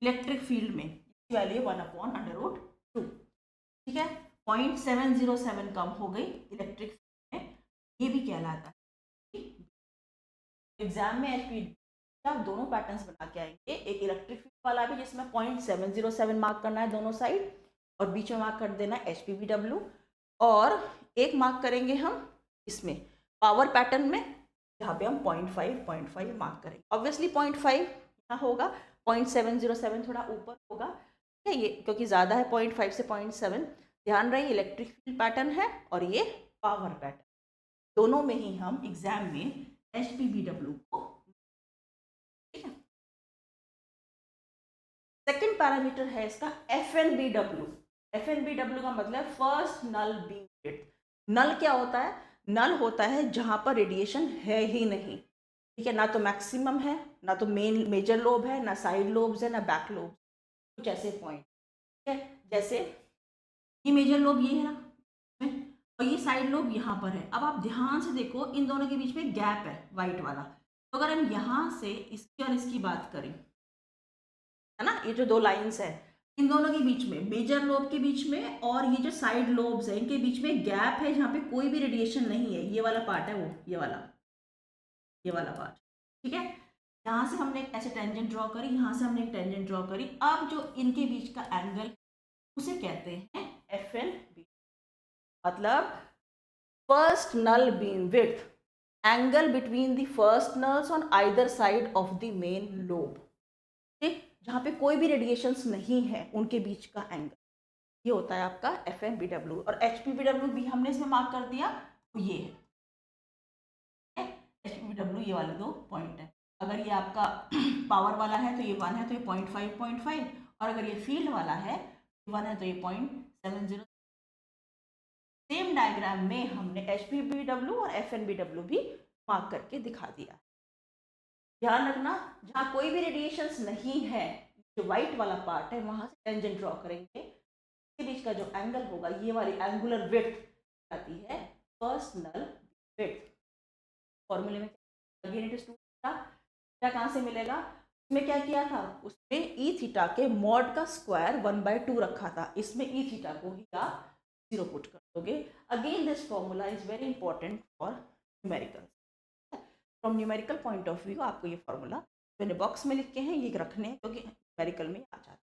इलेक्ट्रिक फील्ड में वैल्यू 1/√2, ठीक है, 0.707 कम हो गई इलेक्ट्रिक फील्ड में, ये भी कहलाता है। एग्जाम में HP आप दोनों पैटर्न्स बना के आएंगे, एक इलेक्ट्रिक फील्ड वाला भी जिसमें 0.707 मार्क करना है दोनों साइड, और बीच में मार्क कर देना है HPBW, और एक मार्क करेंगे हम इसमें पावर पैटर्न में, जहाँ पे हम 0.5 मार्क करेंगे। ऑब्वियसली 0.5 यहाँ होगा, 0.707 थोड़ा ऊपर होगा, ठीक है, ये क्योंकि ज़्यादा है 0.5 से 0.7। ध्यान रहे इलेक्ट्रिक फील्ड पैटर्न है और ये पावर पैटर्न, दोनों में ही हम एग्जाम में HPBW को, ठीक है। सेकेंड पैरामीटर है इसका FNBW। FNBW का मतलब फर्स्ट नल बीम विड्थ। नल क्या होता है, नल होता है जहां पर रेडिएशन है ही नहीं, ठीक है, ना तो मैक्सिमम है, ना तो मेजर लोब है, ना साइड लोब्स है, ना बैक लोब, कुछ ऐसे पॉइंट, ठीक है। जैसे ये मेजर लोब ये है ना, और ये साइड लोब यहाँ पर है। अब आप ध्यान से देखो इन दोनों के बीच में गैप है वाइट वाला, तो अगर हम यहाँ से इसकी और इसकी बात करें, है ना, ये जो दो लाइंस है इन दोनों के बीच में, मेजर लोब के बीच में और ये जो साइड लोब्स है इनके बीच में गैप है जहाँ पे कोई भी रेडिएशन नहीं है, ये वाला पार्ट है वो, ये वाला पार्ट, ठीक है। यहाँ से हमने एक ऐसे टेंजेंट ड्रॉ करी, यहाँ से हमने एक टेंजेंट ड्रॉ करी। अब जो इनके बीच का एंगल उसे कहते हैं FNB, मतलब first null beam width, angle between the first nulls on either side of the main lobe, ठीक, जहाँ पे कोई भी रेडिएशंस नहीं है उनके बीच का एंगल, ये होता है आपका FNBW। और HPBW भी हमने इसमें मार्क कर दिया, तो ये है HPBW, ये वाले दो पॉइंट है। अगर ये आपका पावर वाला है तो ये 1 है तो ये 0.5, और अगर ये फील्ड वाला है 1 है तो ये 0.70। सेम डायग्राम में हमने HPBW और FNBW भी मार्क करके दिखा दिया। ध्यान रखना जहाँ कोई भी रेडिएशंस नहीं है, जो व्हाइट वाला पार्ट है वहां से टेंजेंट ड्रॉ करेंगे, इसके बीच का जो एंगल होगा ये वाली एंगुलर विड्थ आती है फर्स्ट नल विड्थ। फॉर्मूले में अगेन इट इज 2 थीटा, कहाँ से मिलेगा, उसमें क्या किया था, उसमें ई थीटा के मॉड का स्क्वायर 1/2 रखा था, इसमें ई थीटा को ही आप 0 पुट कर दोगे। Again this formula is very important for numerical, from numerical point of view आपको ये फॉर्मूला मैंने बॉक्स में लिख के हैं ये रखने हैं क्योंकि न्यूमेरिकल में आ जाता है।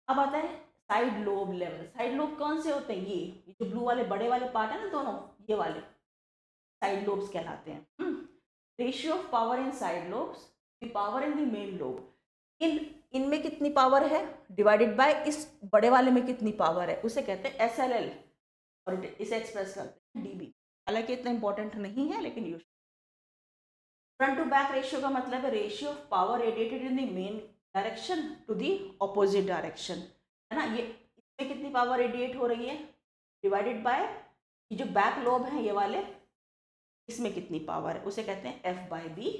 अब आता है side lobe level. Side lobe कौन से होते हैं, ये जो ब्लू वाले बड़े वाले पार्ट है ना दोनों, ये वाले साइड लोब्स कहलाते हैं। Ratio of power in side lobes, power in the main lobe, इनमें कितनी पावर है डिवाइडेड बाय इस बड़े वाले में कितनी पावर है, उसे कहते हैं SLL, और इसे एक्सप्रेस करते हैं DB। हालांकि इतना इंपॉर्टेंट नहीं है लेकिन use. Front to back ratio का मतलब है ratio of power radiated in the main direction to the opposite direction, है ना। ये इसमें कितनी पावर रेडिएट हो रही है डिवाइडेड बाय ये जो बैक लोब है ये वाले, इसमें कितनी पावर है, उसे कहते हैं F/B।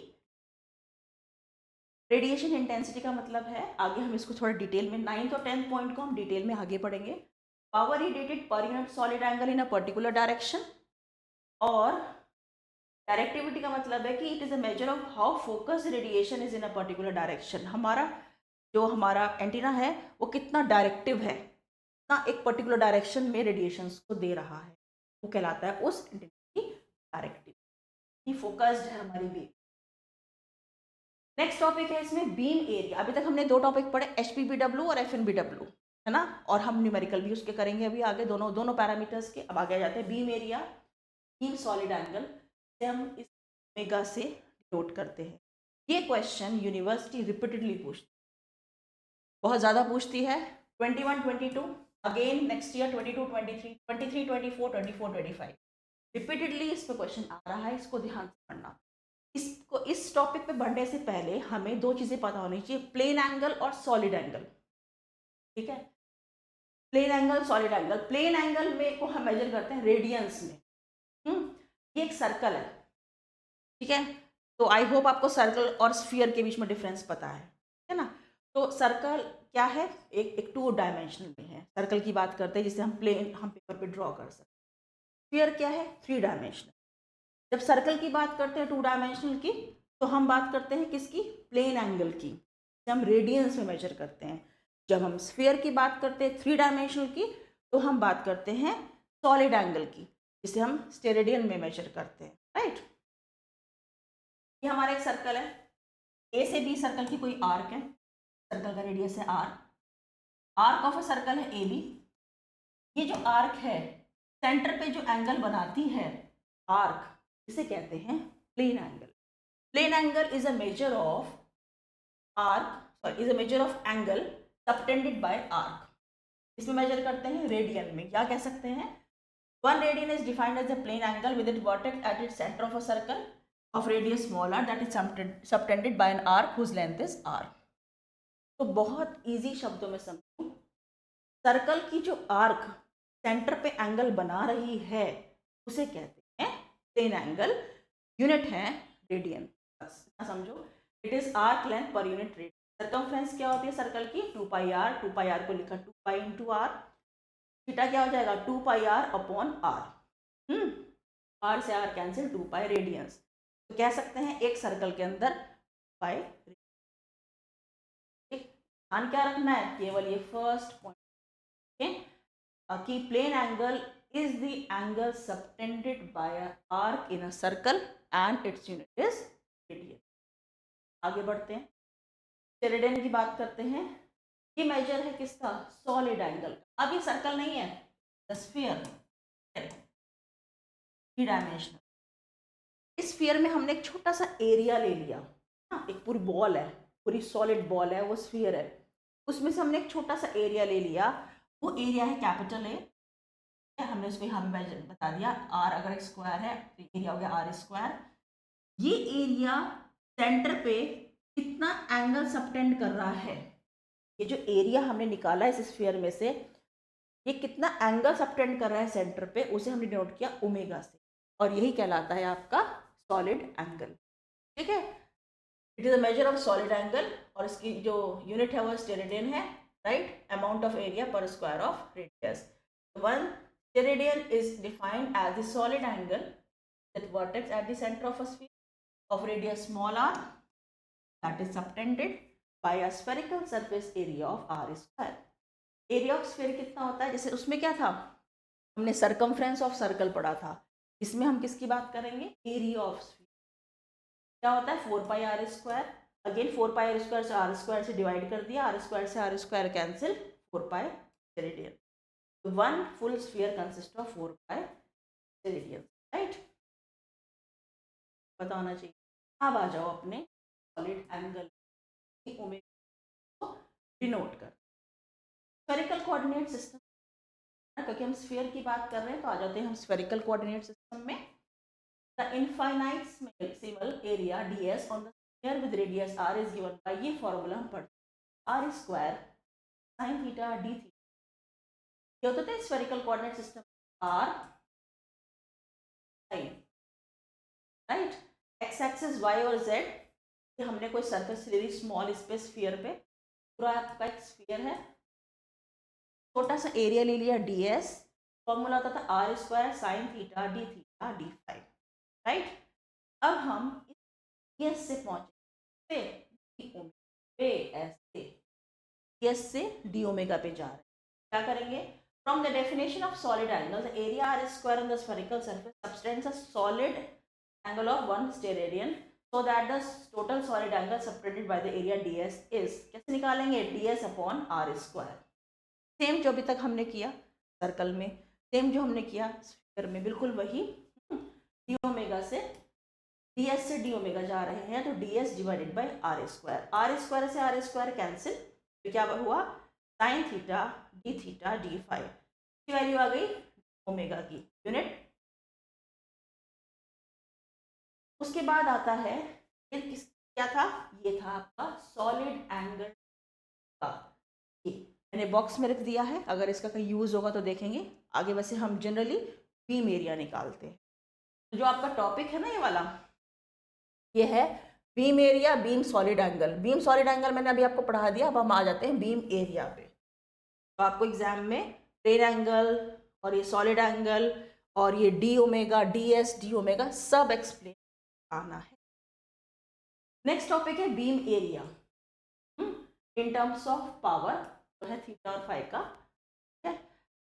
रेडिएशन इंटेंसिटी का मतलब है, आगे हम इसको थोड़ा डिटेल में 9th और 10th पॉइंट को हम डिटेल में आगे पढ़ेंगे। पावर रेडिएटेड पर unit solid angle in a particular direction, और डायरेक्टिविटी का मतलब है कि it is a measure of how focus radiation is in a particular direction. हमारा एंटीना है वो कितना डायरेक्टिव है, कितना एक पर्टिकुलर डायरेक्शन में रेडिएशंस को दे रहा है, वो कहलाता है उस एंटीना की डायरेक्टिविटी। फोकस्ड है हमारी बीम। नेक्स्ट टॉपिक है इसमें बीम एरिया। अभी तक हमने दो टॉपिक पढ़े, HPBW और FNBW, है ना, और हम न्यूमेरिकल भी उसके करेंगे अभी आगे, दोनों दोनों पैरामीटर्स के। अब आगे आ जाते हैं beam area, beam solid angle से हम इस ओमेगा से डिनोट करते हैं। ये क्वेश्चन यूनिवर्सिटी रिपीटेडली पूछती, बहुत ज़्यादा पूछती है। 21, 22, अगेन नेक्स्ट ईयर 22, 23, 23, 24, 24, 25, रिपीटेडली इस पे क्वेश्चन आ रहा है, इसको ध्यान से पढ़ना। इसको इस टॉपिक पे बढ़ने से पहले हमें दो चीज़ें पता होनी चाहिए, प्लेन एंगल और सॉलिड एंगल, ठीक है। Plane angle, solid angle. Plane angle में को हम मेजर करते हैं रेडियंस में। ये एक सर्कल है, ठीक है। तो आई होप आपको सर्कल और स्फीयर के बीच में डिफरेंस पता है ना। तो सर्कल क्या है, एक 2 डायमेंशनल में है, सर्कल की बात करते हैं जिसे हम पेपर पे ड्रॉ कर सकते हैं। स्फीयर क्या है, 3 डायमेंशनल। जब सर्कल की बात करते हैं 2 डायमेंशनल की, तो हम बात करते हैं किसकी, प्लेन एंगल की, जिसे हम रेडियंस में मेजर करते हैं। जब हम स्फीयर की बात करते हैं 3 डायमेंशनल की, तो हम बात करते हैं सॉलिड एंगल की, जिसे हम स्टेरेडियन में मेजर करते हैं, राइट। ये हमारा एक सर्कल है, ए से बी सर्कल की कोई आर्क है, सर्कल का रेडियस है R, arc of a circle है ए बी। ये जो आर्क है सेंटर पे जो एंगल बनाती है आर्क, इसे कहते हैं plane angle. Plane angle is a measure of arc, is a measure of angle subtended by arc. इसमें मेजर करते हैं रेडियन में, क्या कह सकते हैं, 1 radian is defined as a plane angle with its vertex at its center of a circle of radius small r that is subtended by an arc whose length is r। तो बहुत easy शब्दों में समझो, circle की जो arc centre पे angle बना रही है उसे कहते हैं प्लेन एंगल, यूनिट है रेडियन, बस समझो। It is arc length per unit radian. Circumference क्या होती है सर्कल की, 2πr, 2πr को लिखा 2π इंटू आर, थीटा क्या हो जाएगा 2πr अपॉन आर, आर से आर कैंसिल, 2π रेडियंस। तो कह सकते हैं एक सर्कल के अंदर पाई। ध्यान क्या रखना है, केवल ये फर्स्ट पॉइंट कि plane angle is the angle subtended by an arc in a circle and its unit is radian। आगे बढ़ते हैं, स्टेरेडियन की बात करते हैं। ये मेजर है किसका, सॉलिड एंगल। अब ये सर्कल नहीं है, स्फीयर, 3 डायमेंशनल। इस स्फीयर में हमने एक छोटा सा एरिया ले लिया, हाँ, एक पूरी बॉल है, पूरी सॉलिड बॉल है, वो स्फीयर है, उसमें से हमने एक छोटा सा एरिया ले लिया, वो एरिया है कैपिटल ए। हमने उसको यहाँ पे बता दिया आर, अगर एक स्क्वायर है तो एरिया हो गया आर स्क्वायर। ये एरिया सेंटर पे कितना एंगल सबटेंड कर रहा है, ये जो एरिया हमने निकाला इस स्फीयर में से, ये कितना एंगल सबटेंड कर रहा है सेंटर पे, उसे हमने डिनोट किया ओमेगा से, और यही कहलाता है आपका सॉलिड एंगल, ठीक है। It is a measure of solid angle, और इसकी जो यूनिट है वो स्टेरेडियन है, राइट, अमाउंट ऑफ एरिया पर square of radius. One Steradian is defined as the solid angle that vertex at the center of a sphere of radius small r that is subtended by a spherical surface area of r square। Area of sphere कितना होता है, जैसे उसमें क्या था, हमने circumference of circle पढ़ा था, इसमें हम किसकी बात करेंगे, एरिया ऑफ स्फीयर। क्या होता है 4πr square, again 4πr square से आर स्क्वायर से डिवाइड कर दिया, आर स्क्वायर से R square cancel, 4π radian. One full sphere consists of 4π radians, right? पता होना चाहिए। अब आ जाओ अपने सॉलिड एंगल की ओमेगा को डिनोट कर, स्फेरिकल कोऑर्डिनेट सिस्टम, क्योंकि हम स्फीयर की बात कर रहे हैं तो आ जाते हैं हम स्फेरिकल कोऑर्डिनेट सिस्टम में। The infinitesimal area ds on the sphere with radius r is given by, ये फॉर्मूला हम पढ़ते हैं, R square sine theta D theta. ये होता है spherical coordinate system R right, X axis Y और Z. हमने कोई सरफेस ले ली स्मॉल स्पेस स्फीयर पे, पूरा आपका एक स्फीयर है, छोटा सा एरिया ले लिया ds, फॉर्मूला आता था R square sine theta D phi right. अब हम ds से पहुंचे ds से डी ओमेगा पे जा रहे हैं। क्या करेंगे? From the definition of solid angle the area R square on the spherical surface subtends a solid angle of 1 steradian so that the total solid angle separated by the area ds is, कैसे निकालेंगे? ds upon r square। Same जो अभी तक हमने किया circle में, same जो हमने किया स्फीयर में, बिल्कुल वही। डी ओमेगा से ds से डी ओमेगा जा रहे हैं तो ds divided by R square से आर स्क्वायर कैंसिल, तो क्या हुआ? साइन थीटा डी फाइव की वैल्यू आ गई ओमेगा की यूनिट। उसके बाद आता है क्या था? ये था आपका सॉलिड एंगल का, ये मैंने बॉक्स में रख दिया है, अगर इसका कहीं यूज होगा तो देखेंगे आगे। वैसे हम जनरली बीम एरिया निकालते हैं। तो जो आपका टॉपिक है ना ये वाला, ये है beam area, beam solid angle. Beam solid angle मैंने अभी आपको पढ़ा दिया, अब हम आ जाते हैं बीम एरिया पे। तो आपको एग्जाम में प्लेन एंगल और ये सॉलिड एंगल और ये डी ओमेगा डी ओमेगा सब एक्सप्लेन आना है। नेक्स्ट टॉपिक है beam area in terms of power, तो है थीटा और फाई का।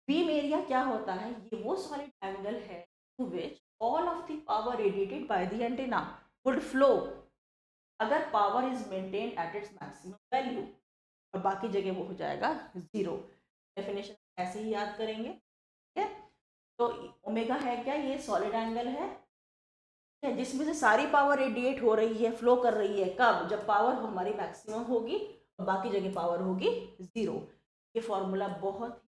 बीम एरिया क्या होता है? ये वो सॉलिड एंगल है to which all of the power radiated by the antenna would flow अगर power is maintain at its maximum value, और बाकी जगह वो हो जाएगा जीरो। डेफिनेशन ऐसे ही याद करेंगे, ठीक है। तो ओमेगा है क्या? ये सॉलिड एंगल है जिसमें से सारी पावर रेडिएट हो रही है, फ्लो कर रही है। कब? जब पावर हमारी मैक्सिमम होगी और बाकी जगह पावर होगी जीरो। ये फॉर्मूला बहुत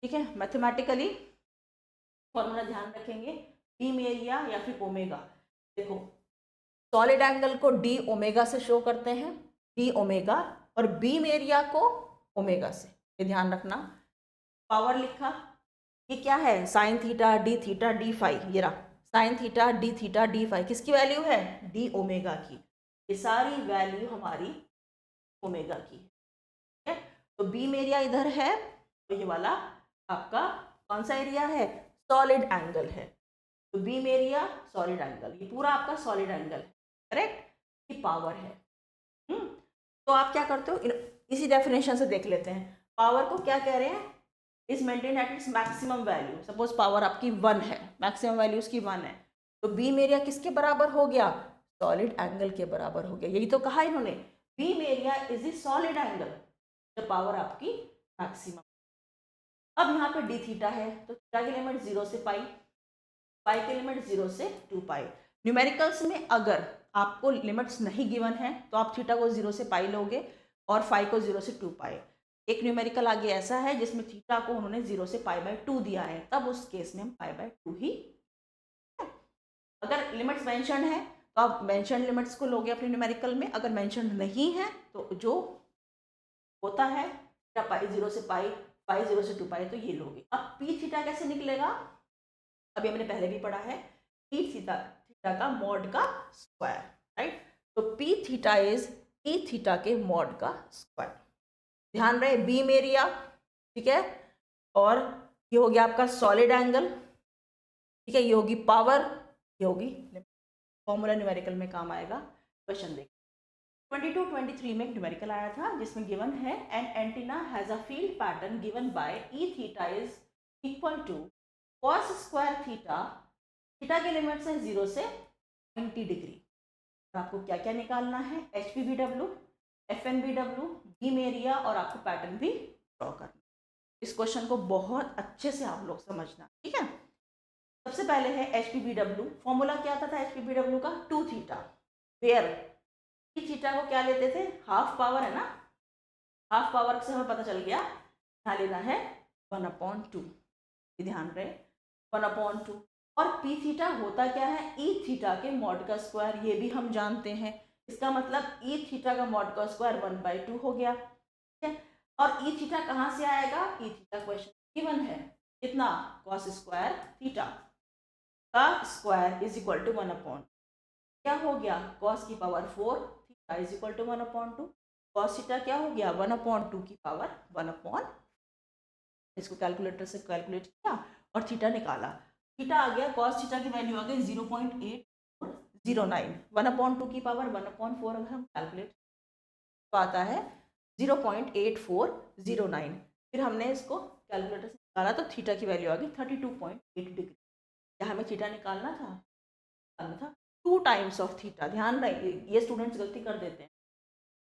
ठीक है, मैथमेटिकली फॉर्मूला ध्यान रखेंगे। बीम एरिया या फिर ओमेगा, देखो सॉलिड एंगल को डी ओमेगा से शो करते हैं, डी ओमेगा, और बीम एरिया को ओमेगा से, ये ध्यान रखना। पावर लिखा, ये क्या है? साइन थीटा डी फाइव, ये रहा साइन थीटा डी फाइव, किसकी वैल्यू है? डी ओमेगा की। ये सारी वैल्यू हमारी ओमेगा की है। तो बीम एरिया इधर है, तो ये वाला आपका कौन सा एरिया है? सॉलिड एंगल है। तो बीम एरिया सॉलिड एंगल, ये पूरा आपका सॉलिड एंगल है, करेक्ट। ये पावर है। तो आप क्या करते हो? इसी डेफिनेशन से देख लेते हैं। पावर को क्या कह रहे हैं? Is maintain at its maximum value. Suppose power आपकी 1 है, मैक्सिमम वैल्यू उसकी 1 है, तो बीम एरिया किसके बराबर हो गया? सॉलिड एंगल के बराबर हो गया। यही तो कहा इन्होंने, beam area is the solid angle जब पावर आपकी मैक्सिमम। अब यहाँ पे डी थीटा है, तो थीटा की लिमिट 0 से पाई, पाई की लिमिट 0 से 2 पाई। न्यूमेरिकल्स में अगर आपको लिमिट्स नहीं गिवन है तो आप थीटा को 0 से पाई लोगे और फाई को 0 से 2 पाई। एक न्यूमेरिकल आगे ऐसा है जिसमें थीटा को उन्होंने 0 से पाई बाय 2 दिया है, तब उस केस में हम पाई बाय 2 ही। अगर लिमिट्स मेंशन है तो आप मेंशन लिमिट्स को लोगे अपने न्यूमेरिकल में, अगर मेंशन नहीं है तो जो होता है पाई 0 से पाई 0 से 2 पाई, तो ये लोगे। अब पी थीटा कैसे निकलेगा? अभी हमने पहले भी पढ़ा है, पी थीटा का मॉड का स्क्वायर, राइट। तो P theta is E theta के मॉड का स्क्वायर। ध्यान रहे, बीम एरिया, ठीक है, और ये हो गया आपका सॉलिड एंगल, ठीक है, ये होगी पावर, ये होगी फॉर्मूला न्यूमेरिकल में काम आएगा। क्वेश्चन देखिए 22-23 में एक न्यूमेरिकल आया था जिसमें गिवन है an antenna has a field pattern given by E theta is equal to cos square theta, theta के लिमिट्स है 0 से 90 डिग्री। आपको क्या क्या निकालना है? HPBW, FNBW, बीम एरिया, और आपको पैटर्न भी ड्रॉ करना। इस क्वेश्चन को बहुत अच्छे से आप लोग समझना, ठीक है। सबसे पहले है HPBW। फॉर्मूला क्या आता था HPBW का? 2 थीटा, वेयर ई थीटा को क्या लेते थे? हाफ पावर है ना, हाफ पावर से हमें पता चल गया यहाँ लेना है 1/2, ध्यान रहे 1/2। और पी थीटा होता क्या है? ई थीटा के मॉड का स्क्वायर, ये भी हम जानते हैं। इसका मतलब ई थीटा का मॉड का स्क्वायर 1/2 हो गया, ठीक है। और ई थीटा कहाँ से आएगा, ई थीटा क्वेश्चन गिवन है कितना, कॉस स्क्वायर थीटा का स्क्वायर इज इक्वल टू 1/, क्या हो गया, कॉस की power 4 theta is equal to 1/2, cos theta क्या हो गया 1/2 की पावर 1/, इसको कैलकुलेटर से कैलकुलेट किया और थीटा निकाला, थीटा आ गया, कॉस थीटा की वैल्यू आ गई 0.8409, 1/2 की पावर 1/4 अगर हम कैलकुलेट तो आता है 0.8409, फिर हमने इसको कैलकुलेटर से निकाला तो थीटा की वैल्यू आ गई 32.8 डिग्री, क्या हमें थीटा निकालना था 2 टाइम्स ऑफ थीटा, ध्यान रखिए ये स्टूडेंट्स गलती कर देते हैं,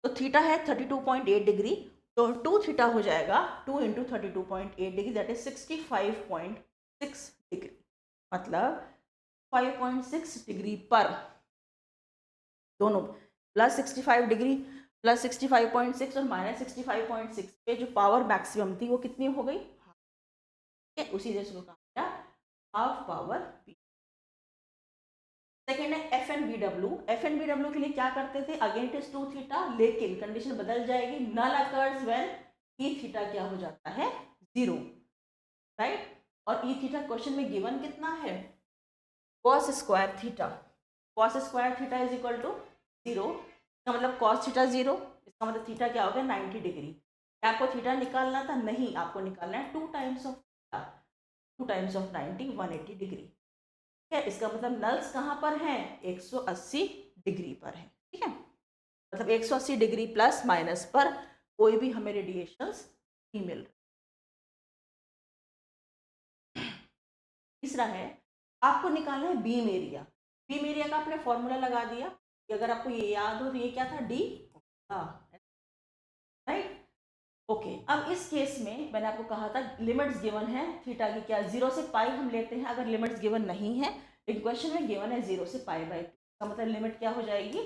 तो थीटा है 32.8 डिग्री, तो 2 थीटा हो जाएगा 2 into 32.8 degree, that is 65.6 degree, मतलब 5.6 डिग्री पर दोनों, प्लस 65 डिग्री प्लस 65.6 और माइनस 65.6 पे जो पावर मैक्सिमम थी वो कितनी हो गई, ठीक है, उसी जैसे को कहा गया हाफ पावर पी। सेकेंड है F N B W, F N B W के लिए क्या करते थे, अगेन इट इज 2 थीटा, लेकिन कंडीशन बदल जाएगी, null occurs when E theta क्या हो जाता है 0, राइट, और ई थीटा क्वेश्चन में गिवन कितना है cos square theta, cos square theta is equal to 0, इसका मतलब कॉस थीटा 0, इसका मतलब थीटा क्या हो गया 90 डिग्री, आपको थीटा निकालना था, नहीं आपको निकालना है 2 times of theta, 2 times of 90 180 degree, ठीक है, इसका मतलब नल्स कहाँ पर हैं 180 डिग्री पर है, ठीक है, मतलब 180 डिग्री प्लस माइनस पर कोई भी हमें रेडिएशंस नहीं मिल रहे। तीसरा है आपको निकालना है बीम एरिया, बीम एरिया का आपने फॉर्मूला लगा दिया कि अगर आपको ये याद हो तो ये क्या था डी, राइट, ओके। अब इस केस में मैंने आपको कहा था लिमिट्स गिवन है थीटा की, क्या 0 से पाई हम लेते हैं अगर लिमिट्स गिवन नहीं है, लेकिन क्वेश्चन में गिवन है 0 से पाई/2, का मतलब लिमिट क्या हो जाएगी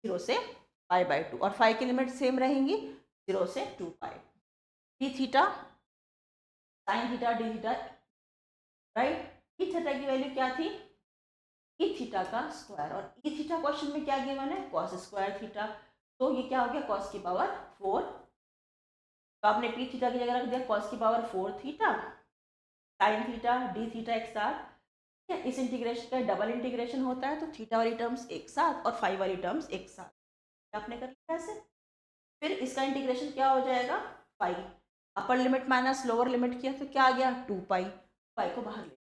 0 से पाई/2, और फाई की लिमिट सेम रहेंगी 0 से 2 पाई, D theta sine theta D theta, right, E theta की वैल्यू क्या थी ई थीटा का स्क्वायर, और ई थीटा क्वेश्चन में क्या गिवन है कॉस स्क्वायर थीटा, तो ये क्या हो गया कॉस की पावर 4, तो आपने पी थीटा की जगह रख दिया कॉस की power 4 theta sine theta D theta एक साथ, इस इंटीग्रेशन का डबल इंटीग्रेशन होता है तो थीटा वाली टर्म्स एक साथ और फाई वाली टर्म्स एक साथ, आपने कर लिया ऐसे, फिर इसका इंटीग्रेशन क्या हो जाएगा phi, upper limit minus lower limit किया तो क्या आ गया 2 पाई, पाई को बाहर ले,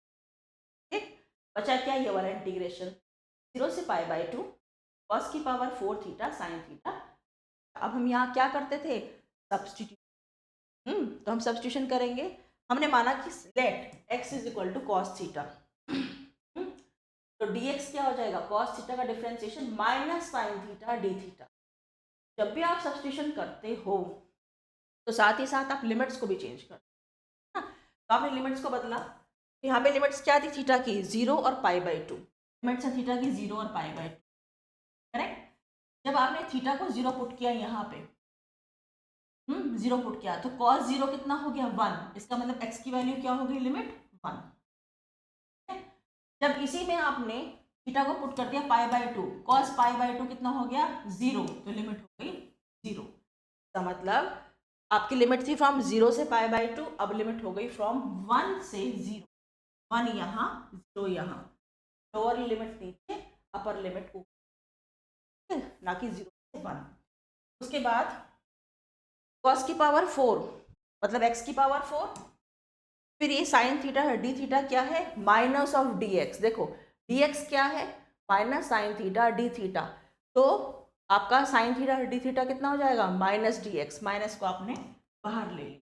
ठीक, बचा क्या ये वाला इंटीग्रेशन 0 से पाई/2 कॉस की पावर 4 थीटा साइन थीटा। अब हम यहाँ क्या करते थे सब्सटीट्यूट, तो हम सब्सटीट्यूशन करेंगे, हमने माना कि let x is equal to cos theta, तो dx क्या हो जाएगा कॉस थीटा का differentiation minus sine theta D theta, जब भी आप सब्सटीट्यूशन करते हो तो साथ ही साथ आप लिमिट्स को भी चेंज कर, तो आपने लिमिट्स को बदला, यहाँ पे लिमिट्स क्या थी थीटा की 0 और पाई/2, लिमिट्स है थीटा की 0 और पाई/2, करेक्ट, जब आपने थीटा को 0 पुट किया यहाँ पे 0 पुट किया तो कॉस 0 कितना हो गया 1, इसका मतलब x की वैल्यू क्या हो गई लिमिट 1, जब इसी में आपने थीटा को पुट कर दिया पाई/2, कॉस पाई/2 कितना हो गया 0, तो लिमिट हो गई 0, इसका मतलब आपकी लिमिट थी फ्रॉम 0 से पाई/2, अब लिमिट हो गई फ्रॉम 1 से 0, 1 यहाँ 0 यहाँ, लोअर लिमिट नीचे अपर लिमिट ऊपर, ना कि 0 से 1, उसके बाद कॉस की पावर 4 मतलब x की पावर 4, फिर ये साइन थीटा है डी थीटा क्या है माइनस ऑफ डी एक्स, देखो डी एक्स क्या है minus sine theta D theta, तो आपका साइन थीटा डी थीटा कितना हो जाएगा माइनस डी एक्स, माइनस को आपने बाहर ले लिया,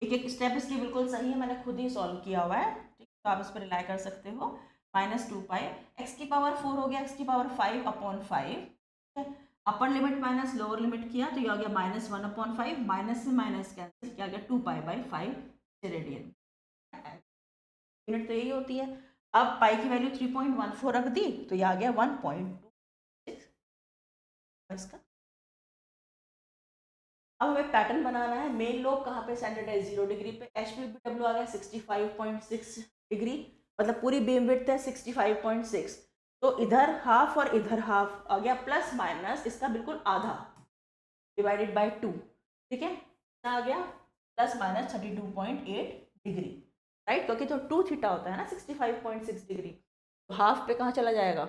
एक एक स्टेप इसके बिल्कुल सही है, मैंने खुद ही सॉल्व किया हुआ है, ठीक, तो आप इस पर रिलाई कर सकते हो, -2 पाई, एक्स की पावर 4 हो गया एक्स की पावर 5/5, अपर लिमिट माइनस लोअर लिमिट किया तो ये आ गया -1/5, माइनस से माइनस कैंसिल किया गया 2 पाई/5 रेडियन, यूनिट तो यही होती है, अब पाई की वैल्यू 3.14 रख दी तो ये आ गया 1.26, इसका अब हमें पैटर्न बनाना है, मेन लोब कहाँ पे सेंटर्ड है 0 डिग्री पे, HBW आ गया 65.6 डिग्री, मतलब पूरी बीम विड्थ है 65.6, तो इधर हाफ और इधर हाफ आ गया, प्लस माइनस इसका बिल्कुल आधा डिवाइडेड बाय 2, ठीक है, क्या आ गया, प्लस माइनस 32.8 डिग्री, राइट, क्योंकि तो 2 थीटा होता है ना 65.6 डिग्री, तो हाफ पे कहाँ चला जाएगा,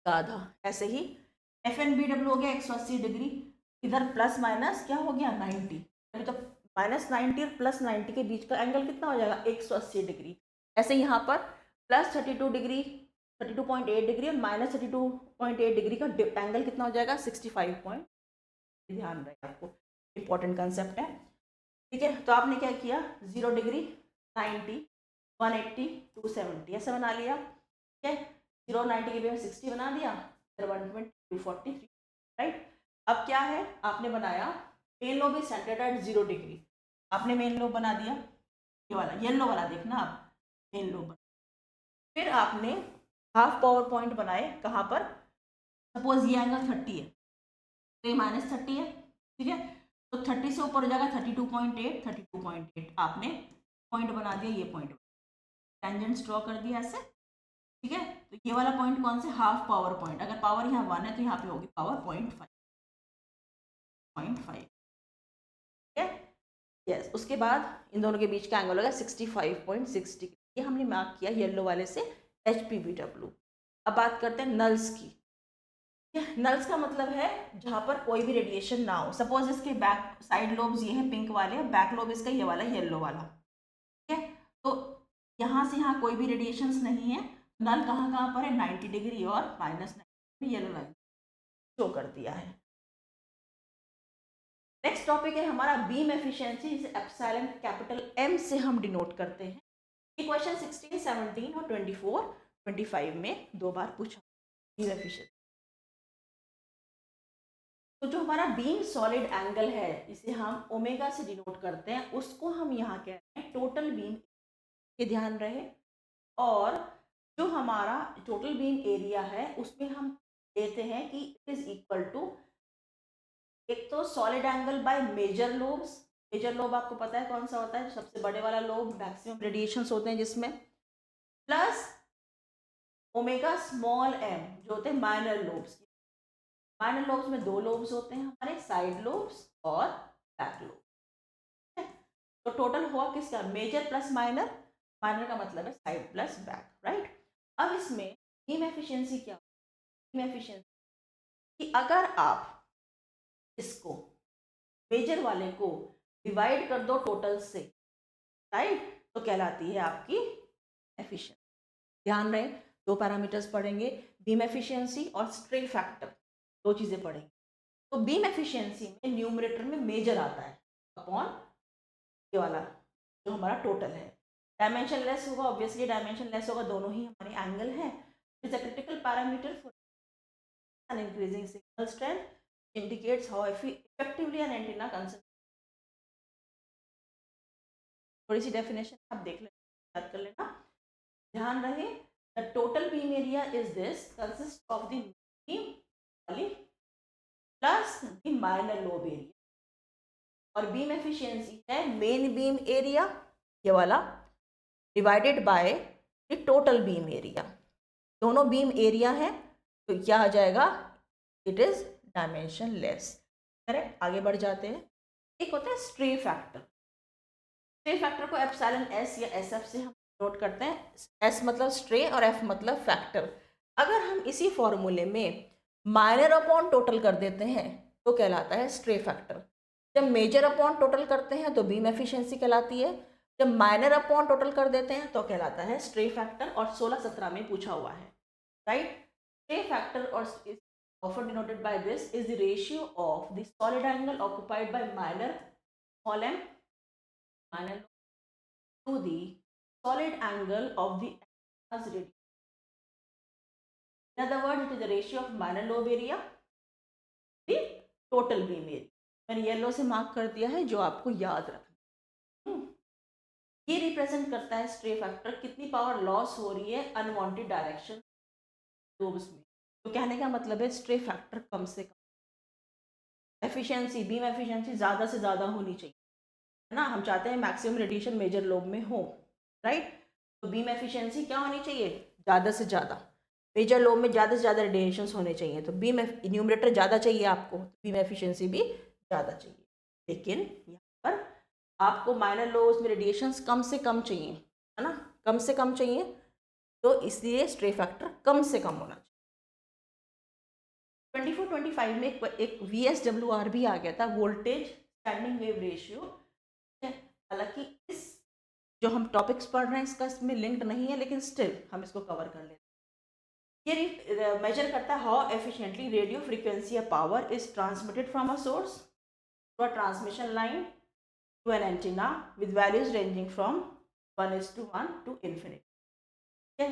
आधा। ऐसे ही एफ एन बी डब्ल्यू हो गया 180 डिग्री, इधर प्लस माइनस क्या हो गया 90, अभी तो माइनस 90 और प्लस 90 के बीच का एंगल कितना हो जाएगा 180 डिग्री। ऐसे यहाँ पर प्लस 32 डिग्री 32.8 डिग्री और माइनस 32.8 डिग्री का एंगल कितना हो जाएगा 65 ध्यान रहे आपको, इंपॉर्टेंट कंसेप्ट है, ठीक है। तो आपने क्या किया 0 डिग्री 90 180 270 ऐसा बना लिया, ठीक है, 0 90 के लिए 60 बना दिया, फिर 120 243, राइट। अब क्या है आपने बनाया main lobe is centered at 0 degree, आपने मेन लोब बना दिया, ये वाला येलो वाला देखना आप, मेन लोब, फिर आपने हाफ पावर पॉइंट बनाए कहाँ पर, सपोज ये एंगल 30 है तो ये माइनस 30 है, ठीक है, तो 30 से ऊपर हो जाएगा 32.8 32.8, आपने पॉइंट बना दिया, ये पॉइंट टेंजेंट्स ड्रॉ कर दिया ऐसे, ठीक है। तो ये वाला पॉइंट कौन से, हाफ पावर पॉइंट, अगर पावर यहाँ 1 है तो यहाँ पे होगी पावर 0.5, ठीक है, यस। उसके बाद इन दोनों के बीच का एंगल होगा 65.6 डिग्री, ये हमने मार्क किया येलो वाले से HPBW। अब बात करते हैं नल्स की, नल्स का मतलब है जहाँ पर कोई भी रेडिएशन ना हो, सपोज इसके बैक साइड लोब्स ये हैं पिंक वाले, बैक लोब इसका ये वाला येलो वाला, ठीक है, तो यहाँ से यहाँ कोई भी रेडिएशंस नहीं है, नल कहाँ कहाँ पर है 90 डिग्री और माइनस 90 येलो लाइन शो कर दिया है। नेक्स्ट टॉपिक है हमारा बीम एफिशिएंसी, जिसे एप्सिलॉन कैपिटल M से हम डिनोट करते हैं। ये क्वेश्चन 16 17 और 24 25 में 2 बार पूछा बीम एफिशिएंसी। तो जो हमारा बीम सॉलिड एंगल है इसे हम ओमेगा से डिनोट करते हैं, उसको हम यहाँ कह रहे हैं टोटल बीम, ये ध्यान रहे। और जो हमारा टोटल बीम एरिया है उसमें हम लेते हैं कि इट इज इक्वल टू, एक तो solid angle by major lobes, major lobe आपको पता है कौन सा होता है, सबसे बड़े वाला लोब, मैक्सिमम रेडिएशंस होते हैं जिसमें, प्लस ओमेगा स्मॉल m जो होते हैं माइनर लोब्स, माइनर लोब्स में 2 लोब्स होते हैं हमारे, साइड लोब्स और बैक लोब, तो टोटल हुआ किसका मेजर प्लस माइनर, माइनर का मतलब है साइड प्लस बैक, राइट। अब इसमें बीम एफिशिएंसी क्या, बीम एफिशिएंसी कि अगर आप इसको मेजर वाले को डिवाइड कर दो टोटल से, राइट, तो कहलाती है आपकी एफिशिएंसी। ध्यान रहे 2 पैरामीटर्स पढ़ेंगे, बीम एफिशिएंसी और स्ट्रे फैक्टर, 2 चीजें पढ़ेंगे। तो बीम एफिशिएंसी में न्यूमरेटर में मेजर आता है अपॉन ये वाला जो हमारा टोटल है, डायमेंशन लेस होगा, ऑब्वियसली डायमेंशन लेस होगा, दोनों ही हमारे एंगल है, is a critical parameter for an increasing signal strength, indicates how effectively an antenna concentrates। थोड़ी सी डेफिनेशन आप देख लेना, याद कर लेना, ध्यान रहे the total beam area is this consist of the beam वाली plus the minor lobe area, और बीम एफिशिएंसी है मेन बीम एरिया ये वाला divided by the total beam area, दोनों बीम एरिया है तो क्या आ जाएगा, it is dimensionless, correct. आगे बढ़ जाते हैं, एक होता है स्ट्रे फैक्टर, स्ट्रे फैक्टर को एप्सिलॉन S या SF से हम नोट करते हैं, S मतलब स्ट्रे और F मतलब फैक्टर। अगर हम इसी फॉर्मूले में माइनर अपॉन टोटल कर देते हैं तो कहलाता है स्ट्रे फैक्टर, जब मेजर अपॉन टोटल करते हैं तो बीम एफिशिएंसी कहलाती है, जब माइनर अपॉन टोटल कर देते हैं तो कहलाता है स्ट्रे फैक्टर, और 16-17 में पूछा हुआ है, राइट। स्ट्रे फैक्टर और often denoted by this is the ratio of the solid angle occupied by minor small m minor to the solid angle of the antenna's radius. In other words, it is the ratio of minor lobe area the total beam area. मैंने yellow से mark कर दिया है जो आपको याद रखना। ये रिप्रेजेंट करता है स्ट्रे फैक्टर, कितनी पावर लॉस हो रही है अनवांटेड डायरेक्शन लोब्स में, तो कहने का मतलब है स्ट्रे फैक्टर कम से कम, एफिशिएंसी बीम एफिशिएंसी ज़्यादा से ज़्यादा होनी चाहिए, है ना, हम चाहते हैं मैक्सिमम रेडिएशन मेजर लोब में हो, राइट। तो बीम एफिशिएंसी क्या होनी चाहिए, ज़्यादा से ज़्यादा, मेजर लोब में ज़्यादा से ज़्यादा रेडिएशंस होने चाहिए, तो बीम न्यूमरेटर ज़्यादा चाहिए आपको, बीम एफिशिएंसी भी ज़्यादा चाहिए। लेकिन यहाँ पर आपको माइनर लोब्स में रेडिएशंस कम से कम चाहिए, है ना, कम से कम चाहिए, तो इसलिए स्ट्रे फैक्टर कम से कम होना चाहिए। 24-25 में एक VSWR भी आ गया था, वोल्टेज स्टैंडिंग वेव रेशियो। हालांकि इस जो हम टॉपिक्स पढ़ रहे हैं इसका इसमें लिंक्ड नहीं है, लेकिन स्टिल हम इसको कवर कर लेते हैं। ये मेजर करता है हाउ एफिशिएंटली रेडियो फ्रीक्वेंसी या power is transmitted from a source to a transmission line to an antenna with values ranging from 1:1 to infinity. ठीक है,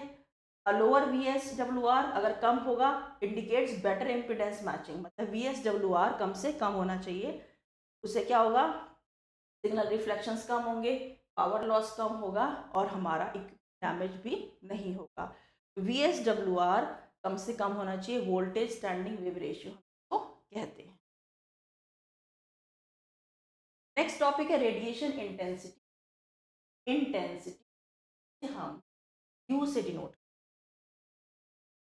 लोअर VSWR अगर कम होगा इंडिकेट्स बेटर इम्पिडेंस मैचिंग, मतलब VSWR कम से कम होना चाहिए, उससे क्या होगा, सिग्नल रिफ्लेक्शंस कम होंगे, पावर लॉस कम होगा और हमारा डैमेज भी नहीं होगा। VSWR कम से कम होना चाहिए, वोल्टेज स्टैंडिंग वेव रेशियो को कहते हैं। नेक्स्ट टॉपिक है रेडिएशन इंटेंसिटी। इंटेंसिटी हम U से डिनोट,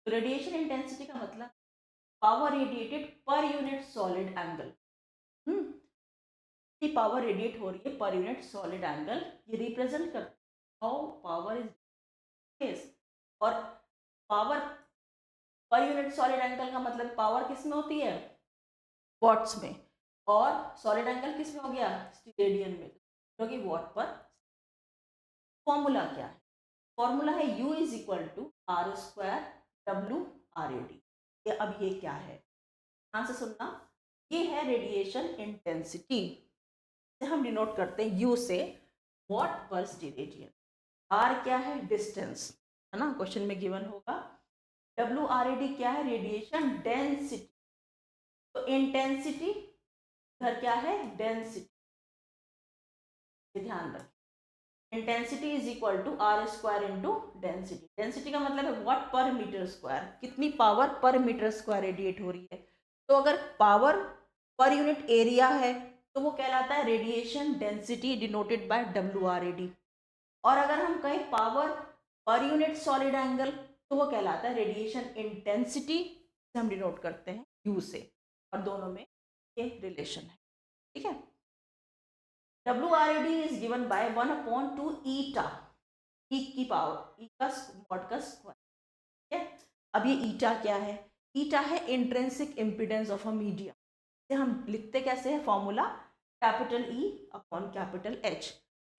तो रेडिएशन इंटेंसिटी का मतलब पावर रेडिएटेड पर unit solid angle. Power radiate हो रही है पर यूनिट सॉलिड एंगल, ये रिप्रेजेंट करता है हाउ पावर इज, और power per unit solid angle का मतलब पावर किस में होती है, वॉट्स में, और सॉलिड एंगल किस में हो गया, रेडियन में, क्योंकि वॉट पर। फॉर्मूला क्या है, फॉर्मूला है U is equal to R² WRAD। अब ये क्या है, ध्यान से सुनना, ये है रेडिएशन इंटेंसिटी, हम डिनोट करते हैं U से, वॉट पर स्टेरेडियन। R क्या है, डिस्टेंस, है ना, क्वेश्चन में गिवन होगा। WRAD क्या है, रेडिएशन डेंसिटी, तो इंटेंसिटी इधर क्या है, डेंसिटी, ध्यान रखें। Intensity is equal to R² into density. Density का मतलब है व्हाट पर मीटर स्क्वायर, कितनी power per metre square radiate हो रही है। तो अगर पावर पर यूनिट एरिया है तो वो कहलाता है radiation density denoted by WRAD, और अगर हम कहें power per unit solid angle तो वो कहलाता है रेडिएशन इंटेंसिटी, हम डिनोट करते हैं U से, और दोनों में ये रिलेशन है। ठीक है, WRAD is given by 1/2 eta, E की पावर, E का मॉड का स्क्वायर। ठीक है, अब ये ईटा क्या है, ईटा है intrinsic impedance of a medium. हम लिखते कैसे हैं, formula capital E upon capital H।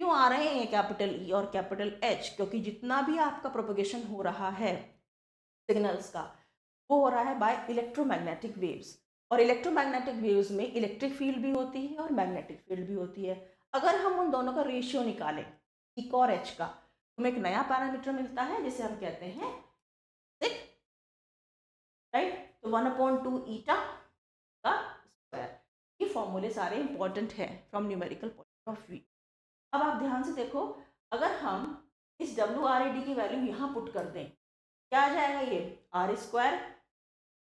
क्यों आ रहे हैं कैपिटल E और कैपिटल H, क्योंकि जितना भी आपका प्रोपगेशन हो रहा है सिग्नल्स का, वो हो रहा है बाय इलेक्ट्रोमैग्नेटिक वेव्स, और इलेक्ट्रोमैग्नेटिक वेव्स में इलेक्ट्रिक फील्ड भी होती है और मैग्नेटिक फील्ड भी होती है। अगर हम उन दोनों का रेशियो निकालें E और H का, हमें एक नया पैरामीटर मिलता है जिसे हम कहते हैं सिक, राइट, तो 1/2 ईटा का स्क्वायर। ये फॉर्मूले सारे इंपॉर्टेंट हैं from numerical point of view. अब आप ध्यान से देखो, अगर हम इस WRAD की वैल्यू यहाँ पुट कर दें, क्या आ जाएगा, ये R²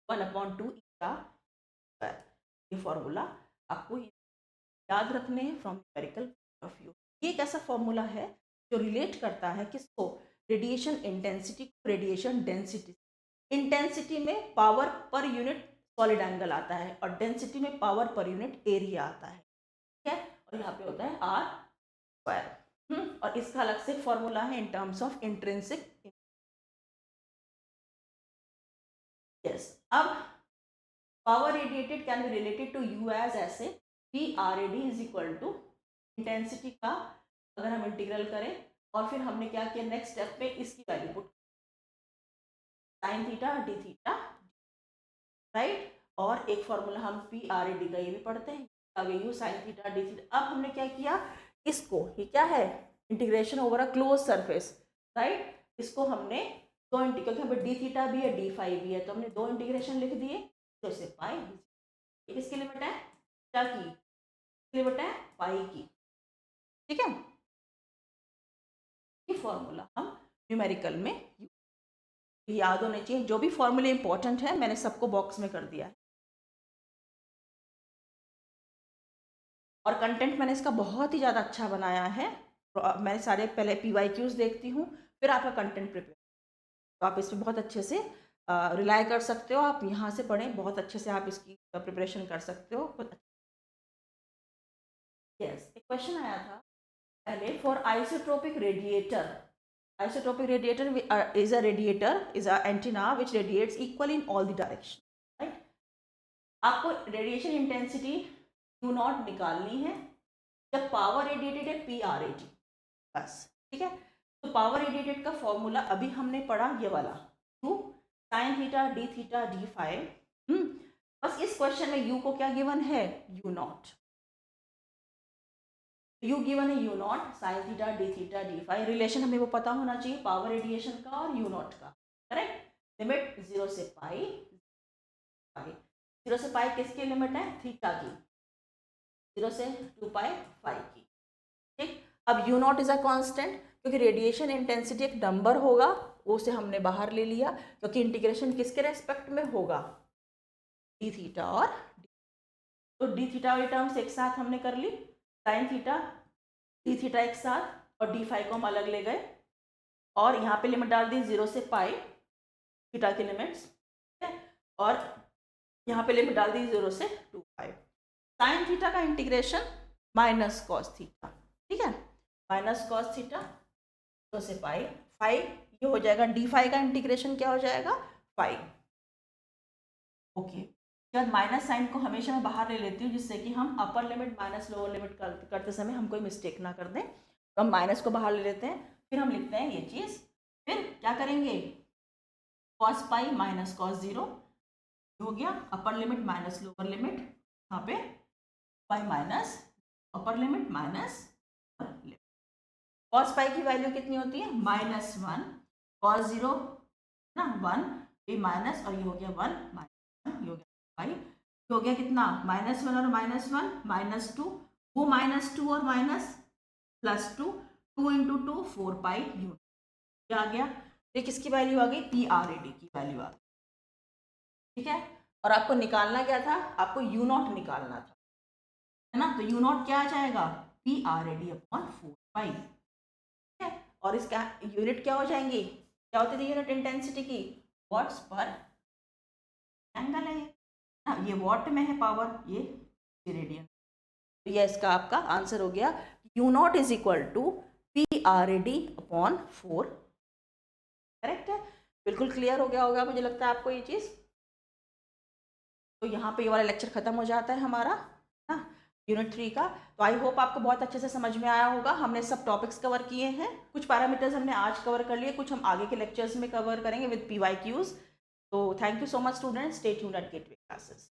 1/2 ईटा स्क्वायर। ये फॉर्मूला आपको याद रखने हैं from numerical point of view. ये एक ऐसा फॉर्मूला है जो रिलेट करता है किसको, रेडिएशन इंटेंसिटी को रेडिएशन डेंसिटी। इंटेंसिटी में power per unit solid angle आता है और डेंसिटी में पावर पर यूनिट एरिया आता है। ठीक है, और यहाँ पे होता है R²। और इसका अलग से फॉर्मूला है in terms of intrinsic. Yes, अब power radiated can be related to U as ऐसे PRAD is equal to intensity का अगर हम इंटीग्रल करें, और फिर हमने क्या किया, नेक्स्ट स्टेप पे इसकी value put, sign theta D theta, right, और एक फॉर्मूला हम PRAD का ये भी पढ़ते हैं, आगे U sign theta D theta. अब हमने क्या किया, इसको, ये क्या है, integration over a close surface, right, इसको हमने दो क्योंकि यहाँ पे डी थीटा भी है डी फाई भी है, तो हमने दो इंटीग्रेशन लिख दिए, तो से पाई, किसकी लिमिट है, क्या की लिमिट है, पाई की। ठीक है, ये फॉर्मूला हम न्यूमेरिकल में याद होने चाहिए। जो भी फॉर्मूले इंपॉर्टेंट है मैंने सबको बॉक्स में कर दिया है, और कंटेंट मैंने इसका बहुत ही ज़्यादा अच्छा बनाया है। मैं सारे पहले PYQs देखती हूँ, फिर आपका कंटेंट प्रिपेयर, तो आप इस पर बहुत अच्छे से रिलाई कर सकते हो, आप यहाँ से पढ़ें, बहुत अच्छे से आप इसकी प्रिपरेशन कर सकते हो। यस, एक क्वेश्चन आया था पहले, for isotropic radiator, isotropic radiator is a antenna which radiates equally in all the direction, right? आपको रेडिएशन इंटेंसिटी U नॉट निकालनी है जब पावर रेडिएटेड है PRAD, बस, ठीक है। तो पावर रेडिएटेड का फॉर्मूला अभी हमने पढ़ा, ये वाला U sin theta d theta d phi. बस इस क्वेश्चन में U को क्या गिवन है, U नॉट, U गिवन है U naught sine theta D theta d phi. Relation हमें वो पता होना चाहिए पावर रेडिएशन का और U नॉट का, करेक्ट। लिमिट 0 से पाई, 0 से पाई किसकी लिमिट है, थीटा की, 0 से 2 पाई फाई की, ठीक। अब U naught is a constant, क्योंकि रेडिएशन इंटेंसिटी एक नंबर होगा, उसे हमने बाहर ले लिया, क्योंकि इंटीग्रेशन किसके रेस्पेक्ट में होगा, डी थीटा और डी। तो डी थीटा वाली टर्म्स एक साथ हमने कर ली, साइन थीटा डी थीटा एक साथ, और डी फाई को हम अलग ले गए, और यहाँ पे लिमिट डाल दी 0 से पाई, थीटा की लिमिट्स, ठीक है, और यहाँ पे लिमिट डाल दी 0 से 2 पाई। साइन थीटा का इंटीग्रेशन माइनस कॉस थीटा, ठीक है, माइनस कॉस थीटा 0 से पाई, फाई ये हो जाएगा, डी फाई का इंटीग्रेशन क्या हो जाएगा, फाई, ओके। जब माइनस साइन को हमेशा मैं बाहर ले लेती हूँ, जिससे कि हम अपर लिमिट माइनस लोअर लिमिट करते समय हम कोई मिस्टेक ना कर दें, तो हम माइनस को बाहर ले लेते हैं, फिर हम लिखते हैं ये चीज़, फिर क्या करेंगे, कॉस पाई माइनस कॉस 0 हो गया, अपर लिमिट माइनस लोअर लिमिट, यहाँ पे पाई माइनस अपर limit minus limit. Cos pi की वैल्यू कितनी होती है, -1, कॉस 0 ना 1, ये माइनस, और ये हो गया 1 माइनस 1, ये हो गया पाई, हो गया कितना, -1 और -1 -2, वो -2 और माइनस +2, 2 × 2 4 पाई U, क्या आ गया, ये किसकी वैल्यू आ गई, PRAD की वैल्यू आ गई, ठीक है। और आपको निकालना क्या था, आपको U नॉट निकालना था, है ना, तो U नॉट क्या आ जाएगा, PRAD/4 पाई, ठीक है। और इसका यूनिट क्या हो जाएंगी, क्या होती थी यूनिट इंटेंसिटी की, वॉट्स पर एंगल है, ये वॉट में है पावर, ये रेडियन। तो ये इसका आपका आंसर हो गया, U naught is equal to PRAD/4, correct है। बिल्कुल क्लियर हो गया होगा मुझे लगता है आपको ये चीज़। तो यहाँ पे ये वाला लेक्चर खत्म हो जाता है हमारा, ना, यूनिट 3 का। तो आई होप आपको बहुत अच्छे से समझ में आया होगा। हमने सब टॉपिक्स कवर किए हैं, कुछ पैरामीटर्स हमने आज कवर कर लिए, कुछ हम आगे के लेक्चर्स में कवर करेंगे विद PYQs। तो thank you so much students, stay tuned at Gateway classes.